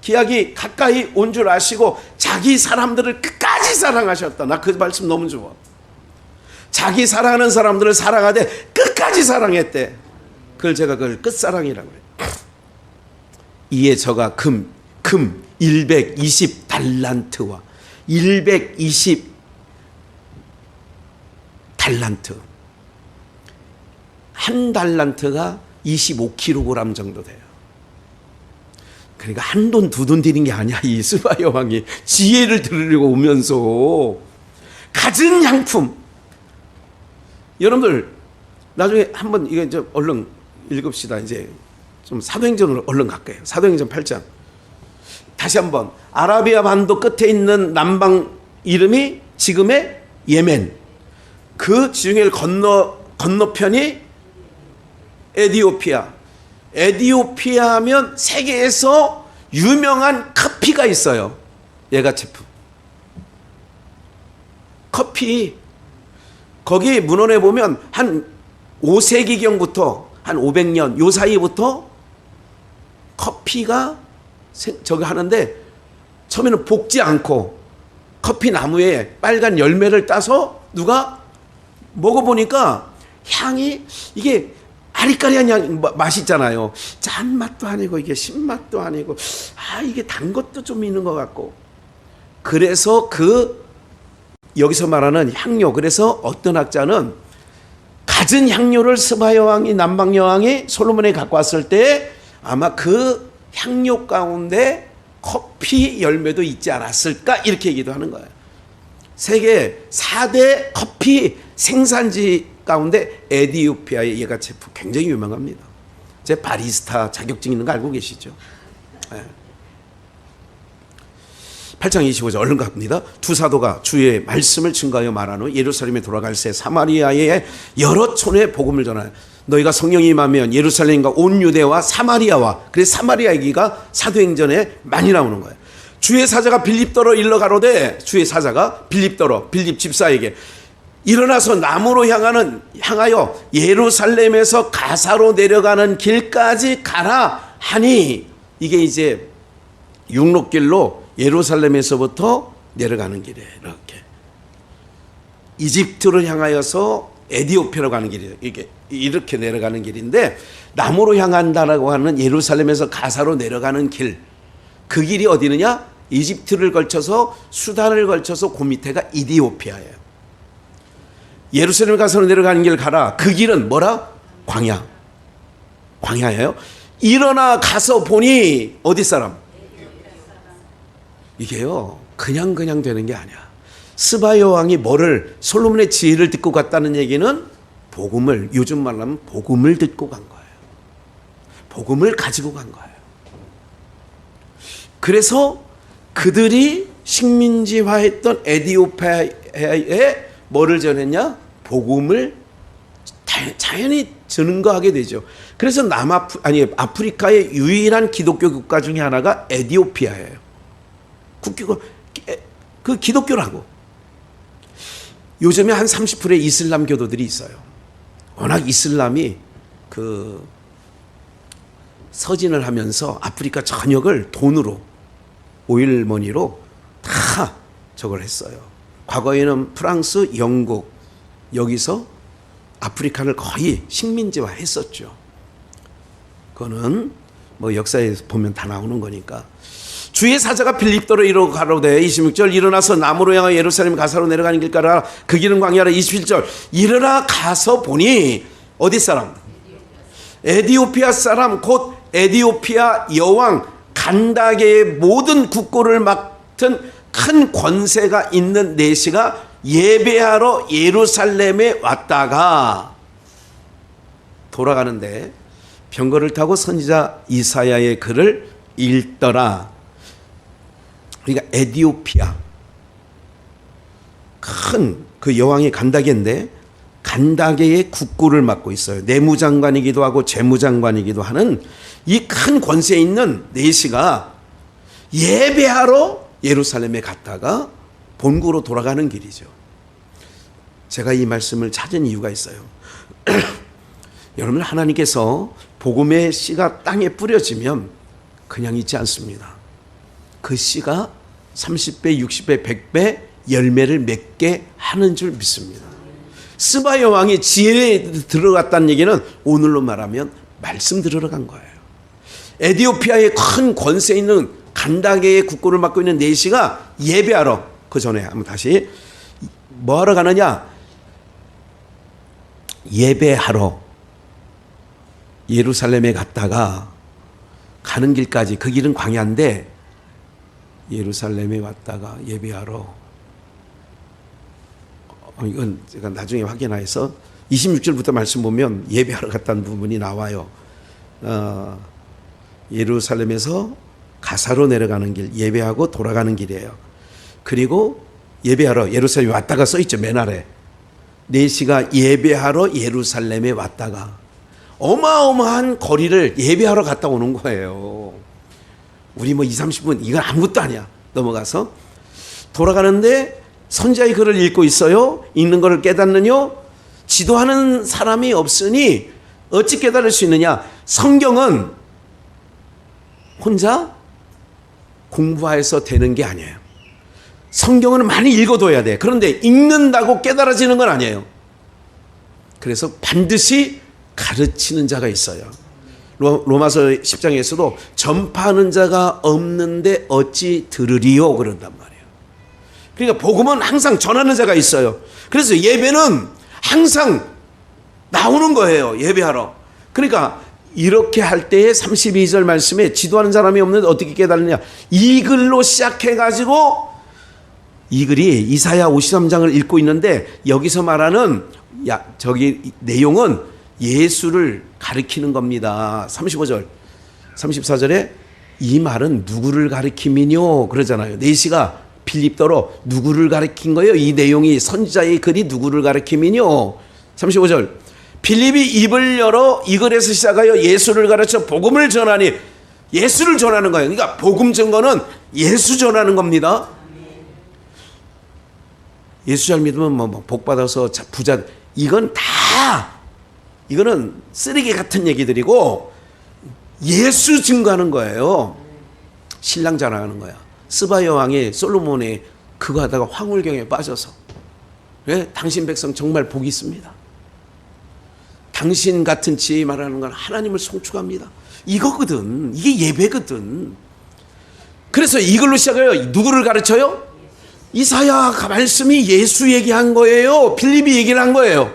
기약이 가까이 온 줄 아시고 자기 사람들을 끝까지 사랑하셨다. 나 그 말씀 너무 좋아. 자기 사랑하는 사람들을 사랑하되 끝까지 사랑했대. 그걸 끝사랑이라고 해요. 이에 저가 금 120 달란트와 120 달란트, 한 달란트가 25kg 정도 돼요. 그러니까 한 돈 두 돈 드린 게 아니야. 이 스바 여왕이 지혜를 들으려고 오면서 갖은 양품. 여러분들 나중에 한번 이거 이제 얼른 읽읍시다. 이제 좀 사도행전으로 얼른 갈게요. 사도행전 8장. 다시 한번, 아라비아 반도 끝에 있는 남방 이름이 지금의 예멘, 그 지중해를 건너편이 에디오피아. 에디오피아 하면 세계에서 유명한 커피가 있어요. 예가체프 커피. 거기 문헌에 보면 한 5세기경부터 한 500년 요 사이부터 커피가 저기 하는데, 처음에는 볶지 않고 커피 나무에 빨간 열매를 따서 누가 먹어보니까 향이, 이게 아리까리한 맛이 있잖아요. 짠맛도 아니고 이게 신맛도 아니고, 이게 단 것도 좀 있는 것 같고. 그래서 여기서 말하는 향료, 그래서 어떤 학자는 갖은 향료를 스바 여왕이, 남방 여왕이 솔로몬에 갖고 왔을 때 아마 그 향료 가운데 커피 열매도 있지 않았을까, 이렇게 얘기도 하는 거예요. 세계 4대 커피 생산지 가운데 에티오피아의 얘가 제품 굉장히 유명합니다. 제 바리스타 자격증 있는 거 알고 계시죠? 네. 8장 25절 얼른 갑니다. 두 사도가 주의 말씀을 증거하여 말한 후 예루살렘에 돌아갈새 사마리아의 여러 촌에 복음을 전하여 너희가 성령이 임하면 예루살렘과 온 유대와 사마리아와, 그래서 사마리아 얘기가 사도행전에 많이 나오는 거예요. 주의 사자가 빌립더로 일러 가로되, 주의 사자가 빌립더로, 빌립 집사에게 일어나서 남으로 향하여 예루살렘에서 가사로 내려가는 길까지 가라 하니, 이게 이제 육로길로 예루살렘에서부터 내려가는 길이에요. 이렇게 이집트를 향하여서 에티오피아로 가는 길이에요. 이게 이렇게 내려가는 길인데, 남으로 향한다라고 하는 예루살렘에서 가사로 내려가는 길, 그 길이 어디느냐? 이집트를 걸쳐서 수단을 걸쳐서 그 밑에가 이디오피아예요. 예루살렘 가사로 내려가는 길 가라. 그 길은 뭐라? 광야. 광야예요. 일어나 가서 보니 어디 사람? 이게요, 그냥 되는 게 아니야. 스바 여왕이 뭐를, 솔로몬의 지혜를 듣고 갔다는 얘기는 복음을, 요즘 말로 하면 복음을 듣고 간 거예요. 복음을 가지고 간 거예요. 그래서 그들이 식민지화했던 에티오피아에 뭐를 전했냐? 복음을 자연히 증거하게 되죠. 그래서 아프리카의 유일한 기독교 국가 중에 하나가 에티오피아예요. 국교가 그 기독교라고. 요즘에 한 30%의 이슬람 교도들이 있어요. 워낙 이슬람이 그 서진을 하면서 아프리카 전역을 돈으로, 오일머니로 다 저걸 했어요. 과거에는 프랑스, 영국, 여기서 아프리카를 거의 식민지화 했었죠. 그거는 뭐 역사에 보면 다 나오는 거니까. 주의 사자가 빌립더로 이르러 가로되 26절 일어나서 남으로 향하여 예루살렘 가사로 내려가는 길 가라. 그 길은 광야라. 27절 일어나 가서 보니 어디 사람? 에티오피아 사람, 곧 에티오피아 여왕 간다게의 모든 국고를 맡은 큰 권세가 있는 내시가 예배하러 예루살렘에 왔다가 돌아가는데 병거를 타고 선지자 이사야의 글을 읽더라. 그러니까 에티오피아 큰 그 여왕이 간다게인데, 간다게의 국구를 맡고 있어요. 내무장관이기도 하고 재무장관이기도 하는 이 큰 권세에 있는 내시가 예배하러 예루살렘에 갔다가 본국으로 돌아가는 길이죠. 제가 이 말씀을 찾은 이유가 있어요. 여러분, 하나님께서 복음의 씨가 땅에 뿌려지면 그냥 있지 않습니다. 그 씨가 30배, 60배, 100배 열매를 맺게 하는 줄 믿습니다. 스바 여왕이 지혜에 들어갔다는 얘기는 오늘로 말하면 말씀 들으러 간 거예요. 에티오피아의 큰 권세 있는 간다게의 국고를 맡고 있는 내시가 예배하러, 그 전에 한번 다시 뭐하러 가느냐? 예배하러 예루살렘에 갔다가 가는 길까지, 그 길은 광야인데 예루살렘에 왔다가 예배하러, 이건 제가 나중에 확인해서 26절부터 말씀 보면 예배하러 갔다는 부분이 나와요. 예루살렘에서 가사로 내려가는 길, 예배하고 돌아가는 길이에요. 그리고 예배하러 예루살렘에 왔다가 써있죠. 맨 아래 4시가 예배하러 예루살렘에 왔다가, 어마어마한 거리를 예배하러 갔다 오는 거예요. 우리 뭐 20, 30분 이건 아무것도 아니야. 넘어가서 돌아가는데 선지자의 글을 읽고 있어요. 읽는 것을 깨닫느뇨? 지도하는 사람이 없으니 어찌 깨달을 수 있느냐? 성경은 혼자 공부해서 되는 게 아니에요. 성경은 많이 읽어둬야 돼. 그런데 읽는다고 깨달아지는 건 아니에요. 그래서 반드시 가르치는 자가 있어요. 로마서 10장에서도 전파하는 자가 없는데 어찌 들으리요? 그런단 말이에요. 그러니까 복음은 항상 전하는 자가 있어요. 그래서 예배는 항상 나오는 거예요. 예배하러. 그러니까 이렇게 할 때에 32절 말씀에 지도하는 사람이 없는데 어떻게 깨달느냐? 이 글로 시작해가지고 이 글이 이사야 53장을 읽고 있는데 여기서 말하는 저기 내용은 예수를 가리키는 겁니다. 35절, 34절에 이 말은 누구를 가리키미뇨 그러잖아요. 내시가 빌립더로 누구를 가리킨 거예요? 이 내용이 선지자의 글이 누구를 가리키미뇨. 35절, 빌립이 입을 열어 이 글에서 시작하여 예수를 가르쳐 복음을 전하니, 예수를 전하는 거예요. 그러니까 복음 증거는 예수 전하는 겁니다. 예수 잘 믿으면 뭐 복 받아서 부자, 이건 다 이거는 쓰레기 같은 얘기들이고 예수 증거하는 거예요. 신랑 자랑하는 거야. 스바 여왕이 솔로몬이 그거 하다가 황홀경에 빠져서, 예? 당신 백성 정말 복이 있습니다. 당신 같은 지혜 말하는 건 하나님을 송축합니다. 이거거든. 이게 예배거든. 그래서 이걸로 시작해요. 누구를 가르쳐요? 이사야 말씀이 예수 얘기한 거예요. 빌립이 얘기를 한 거예요.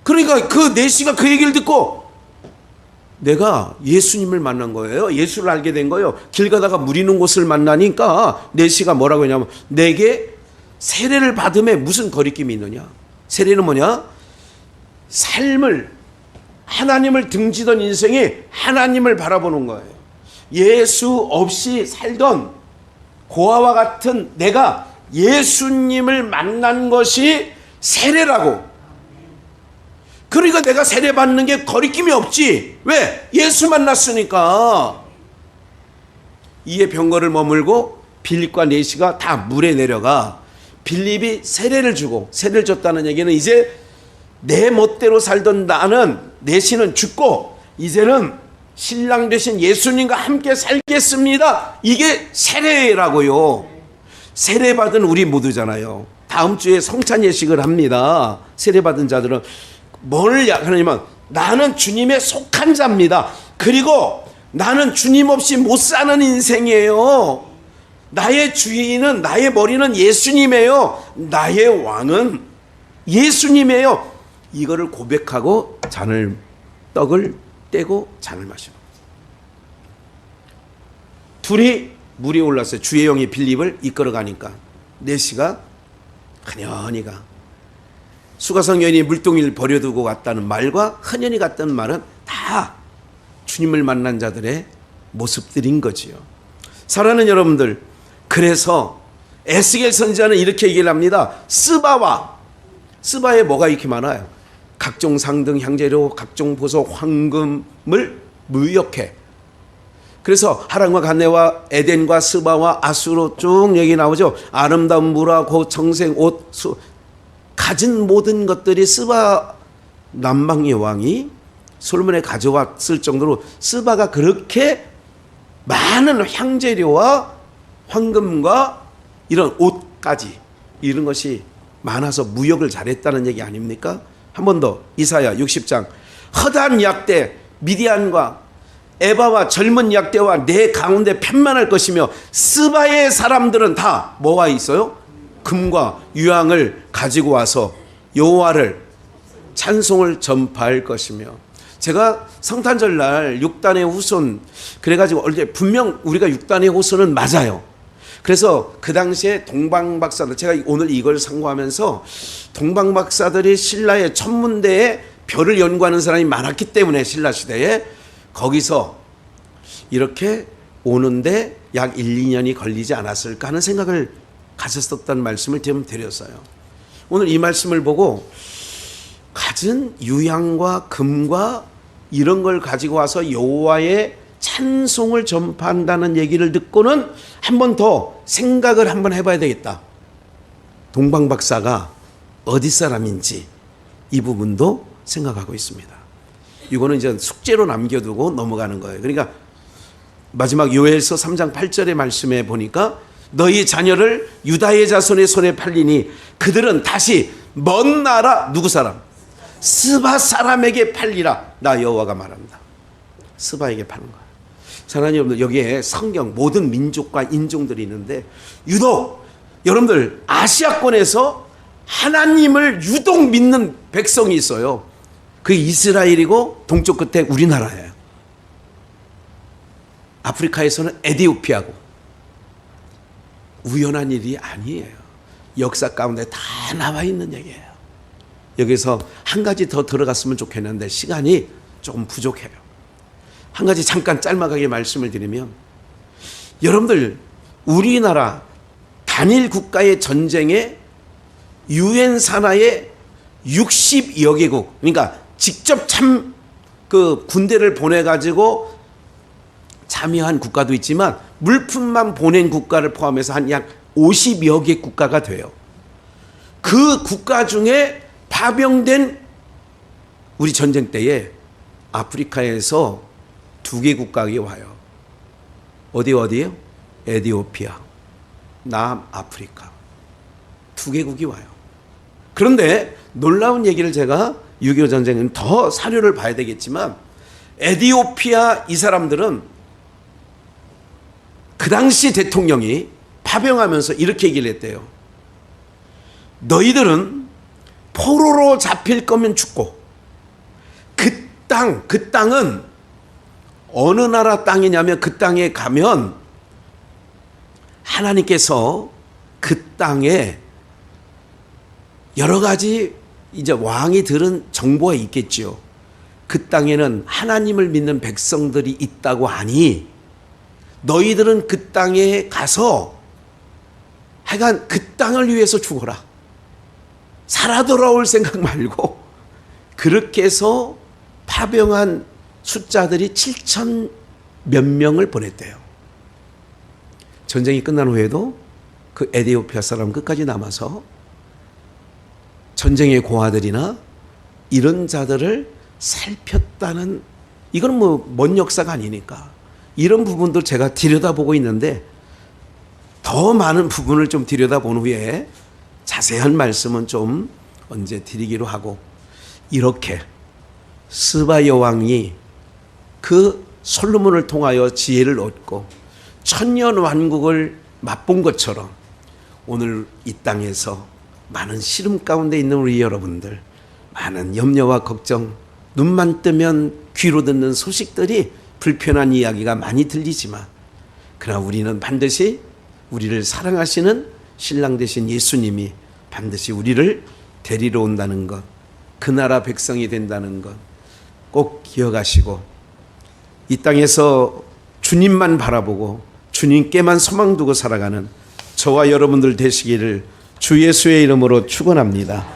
그러니까 그 내시가 그 얘기를 듣고 내가 예수님을 만난 거예요. 예수를 알게 된 거예요. 길 가다가 물 있는 곳을 만나니까 내시가 뭐라고 했냐면 내게 세례를 받음에 무슨 거리낌이 있느냐. 세례는 뭐냐? 삶을, 하나님을 등지던 인생이 하나님을 바라보는 거예요. 예수 없이 살던 고아와 같은 내가 예수님을 만난 것이 세례라고. 그러니까 내가 세례 받는 게 거리낌이 없지. 왜? 예수 만났으니까. 이에 병거를 머물고 빌립과 내시가 다 물에 내려가 빌립이 세례를 주고, 세례를 줬다는 얘기는 이제 내 멋대로 살던 나는, 내시는 죽고 이제는 신랑 되신 예수님과 함께 살겠습니다. 이게 세례라고요. 세례 받은 우리 모두잖아요. 다음 주에 성찬 예식을 합니다. 세례 받은 자들은 뭘 하냐면 나는 주님의 속한 자입니다. 그리고 나는 주님 없이 못 사는 인생이에요. 나의 주인은, 나의 머리는 예수님이에요. 나의 왕은 예수님이에요. 이거를 고백하고 떡을 떼고 잔을 마셔. 둘이 물이 올랐어요. 주의 영이 빌립을 이끌어 가니까 내시가 흔연히 가. 수가성 여인이 물동이를 버려두고 갔다는 말과 흔연히 갔다는 말은 다 주님을 만난 자들의 모습들인 거지요. 사랑하는 여러분들, 그래서 에스겔 선지자는 이렇게 얘기를 합니다. 스바에 뭐가 이렇게 많아요? 각종 상등 향재료, 각종 보석, 황금을 무역해. 그래서 하란과 갈네와 에덴과 스바와 아수로 쭉 얘기 나오죠. 아름다운 물화, 정생, 옷, 가진 모든 것들이 스바 남방의 왕이 솔로몬에 가져왔을 정도로 스바가 그렇게 많은 향재료와 황금과 이런 옷까지 이런 것이 많아서 무역을 잘했다는 얘기 아닙니까? 한 번 더 이사야 60장 허다한 약대 미디안과 에바와 젊은 약대와 내 가운데 편만할 것이며 스바의 사람들은 다 뭐가 있어요? 금과 유황을 가지고 와서 여호와를 찬송을 전파할 것이며. 제가 성탄절날 6단의 후손 그래가지고 분명 우리가 6단의 후손은 맞아요. 그래서 그 당시에 동방박사들, 제가 오늘 이걸 상고하면서 동방박사들이 신라의 천문대에 별을 연구하는 사람이 많았기 때문에 신라시대에 거기서 이렇게 오는데 약 1, 2년이 걸리지 않았을까 하는 생각을 가졌었다는 말씀을 좀 드렸어요. 오늘 이 말씀을 보고 갖은 유향과 금과 이런 걸 가지고 와서 여호와의 찬송을 전파한다는 얘기를 듣고는 한 번 더 생각을 한번 해봐야 되겠다. 동방박사가 어디 사람인지 이 부분도 생각하고 있습니다. 이거는 이제 숙제로 남겨두고 넘어가는 거예요. 그러니까 마지막 요엘서 3장 8절의 말씀에 보니까 너희 자녀를 유다의 자손의 손에 팔리니 그들은 다시 먼 나라 누구 사람? 스바 사람에게 팔리라. 나 여호와가 말합니다. 스바에게 파는 거야. 사랑하는 여러분들, 여기에 성경 모든 민족과 인종들이 있는데 유독 여러분들 아시아권에서 하나님을 유독 믿는 백성이 있어요. 그 이스라엘이고 동쪽 끝에 우리나라예요. 아프리카에서는 에티오피아고. 우연한 일이 아니에요. 역사 가운데 다 나와 있는 얘기예요. 여기서 한 가지 더 들어갔으면 좋겠는데 시간이 조금 부족해요. 한 가지 잠깐 짤막하게 말씀을 드리면, 여러분들 우리나라 단일 국가의 전쟁에 유엔 산하의 60여 개국, 그러니까 직접 군대를 보내가지고 참여한 국가도 있지만 물품만 보낸 국가를 포함해서 한 약 50여 개 국가가 돼요. 그 국가 중에 파병된 우리 전쟁 때에 아프리카에서 2개 국가가 와요. 어디예요? 에티오피아, 남아프리카 2개국이 와요. 그런데 놀라운 얘기를 제가 6.25 전쟁은 더 사료를 봐야 되겠지만, 에티오피아 이 사람들은 그 당시 대통령이 파병하면서 이렇게 얘기를 했대요. 너희들은 포로로 잡힐 거면 죽고, 그 땅은 어느 나라 땅이냐면, 그 땅에 가면 하나님께서 그 땅에 여러 가지 이제 왕이 들은 정보가 있겠죠. 그 땅에는 하나님을 믿는 백성들이 있다고 하니 너희들은 그 땅에 가서 하여간 그 땅을 위해서 죽어라. 살아 돌아올 생각 말고. 그렇게 해서 파병한 숫자들이 7천 몇 명을 보냈대요. 전쟁이 끝난 후에도 그 에티오피아 사람 끝까지 남아서 전쟁의 고아들이나 이런 자들을 살폈다는, 이건 먼 역사가 아니니까 이런 부분도 제가 들여다보고 있는데, 더 많은 부분을 좀 들여다본 후에 자세한 말씀은 좀 언제 드리기로 하고, 이렇게 스바 여왕이 그 솔로몬을 통하여 지혜를 얻고 천년 왕국을 맛본 것처럼 오늘 이 땅에서 많은 시름 가운데 있는 우리 여러분들, 많은 염려와 걱정, 눈만 뜨면 귀로 듣는 소식들이 불편한 이야기가 많이 들리지만, 그러나 우리는 반드시 우리를 사랑하시는 신랑 되신 예수님이 반드시 우리를 데리러 온다는 것, 그 나라 백성이 된다는 것 꼭 기억하시고, 이 땅에서 주님만 바라보고 주님께만 소망 두고 살아가는 저와 여러분들 되시기를 주 예수의 이름으로 축원합니다.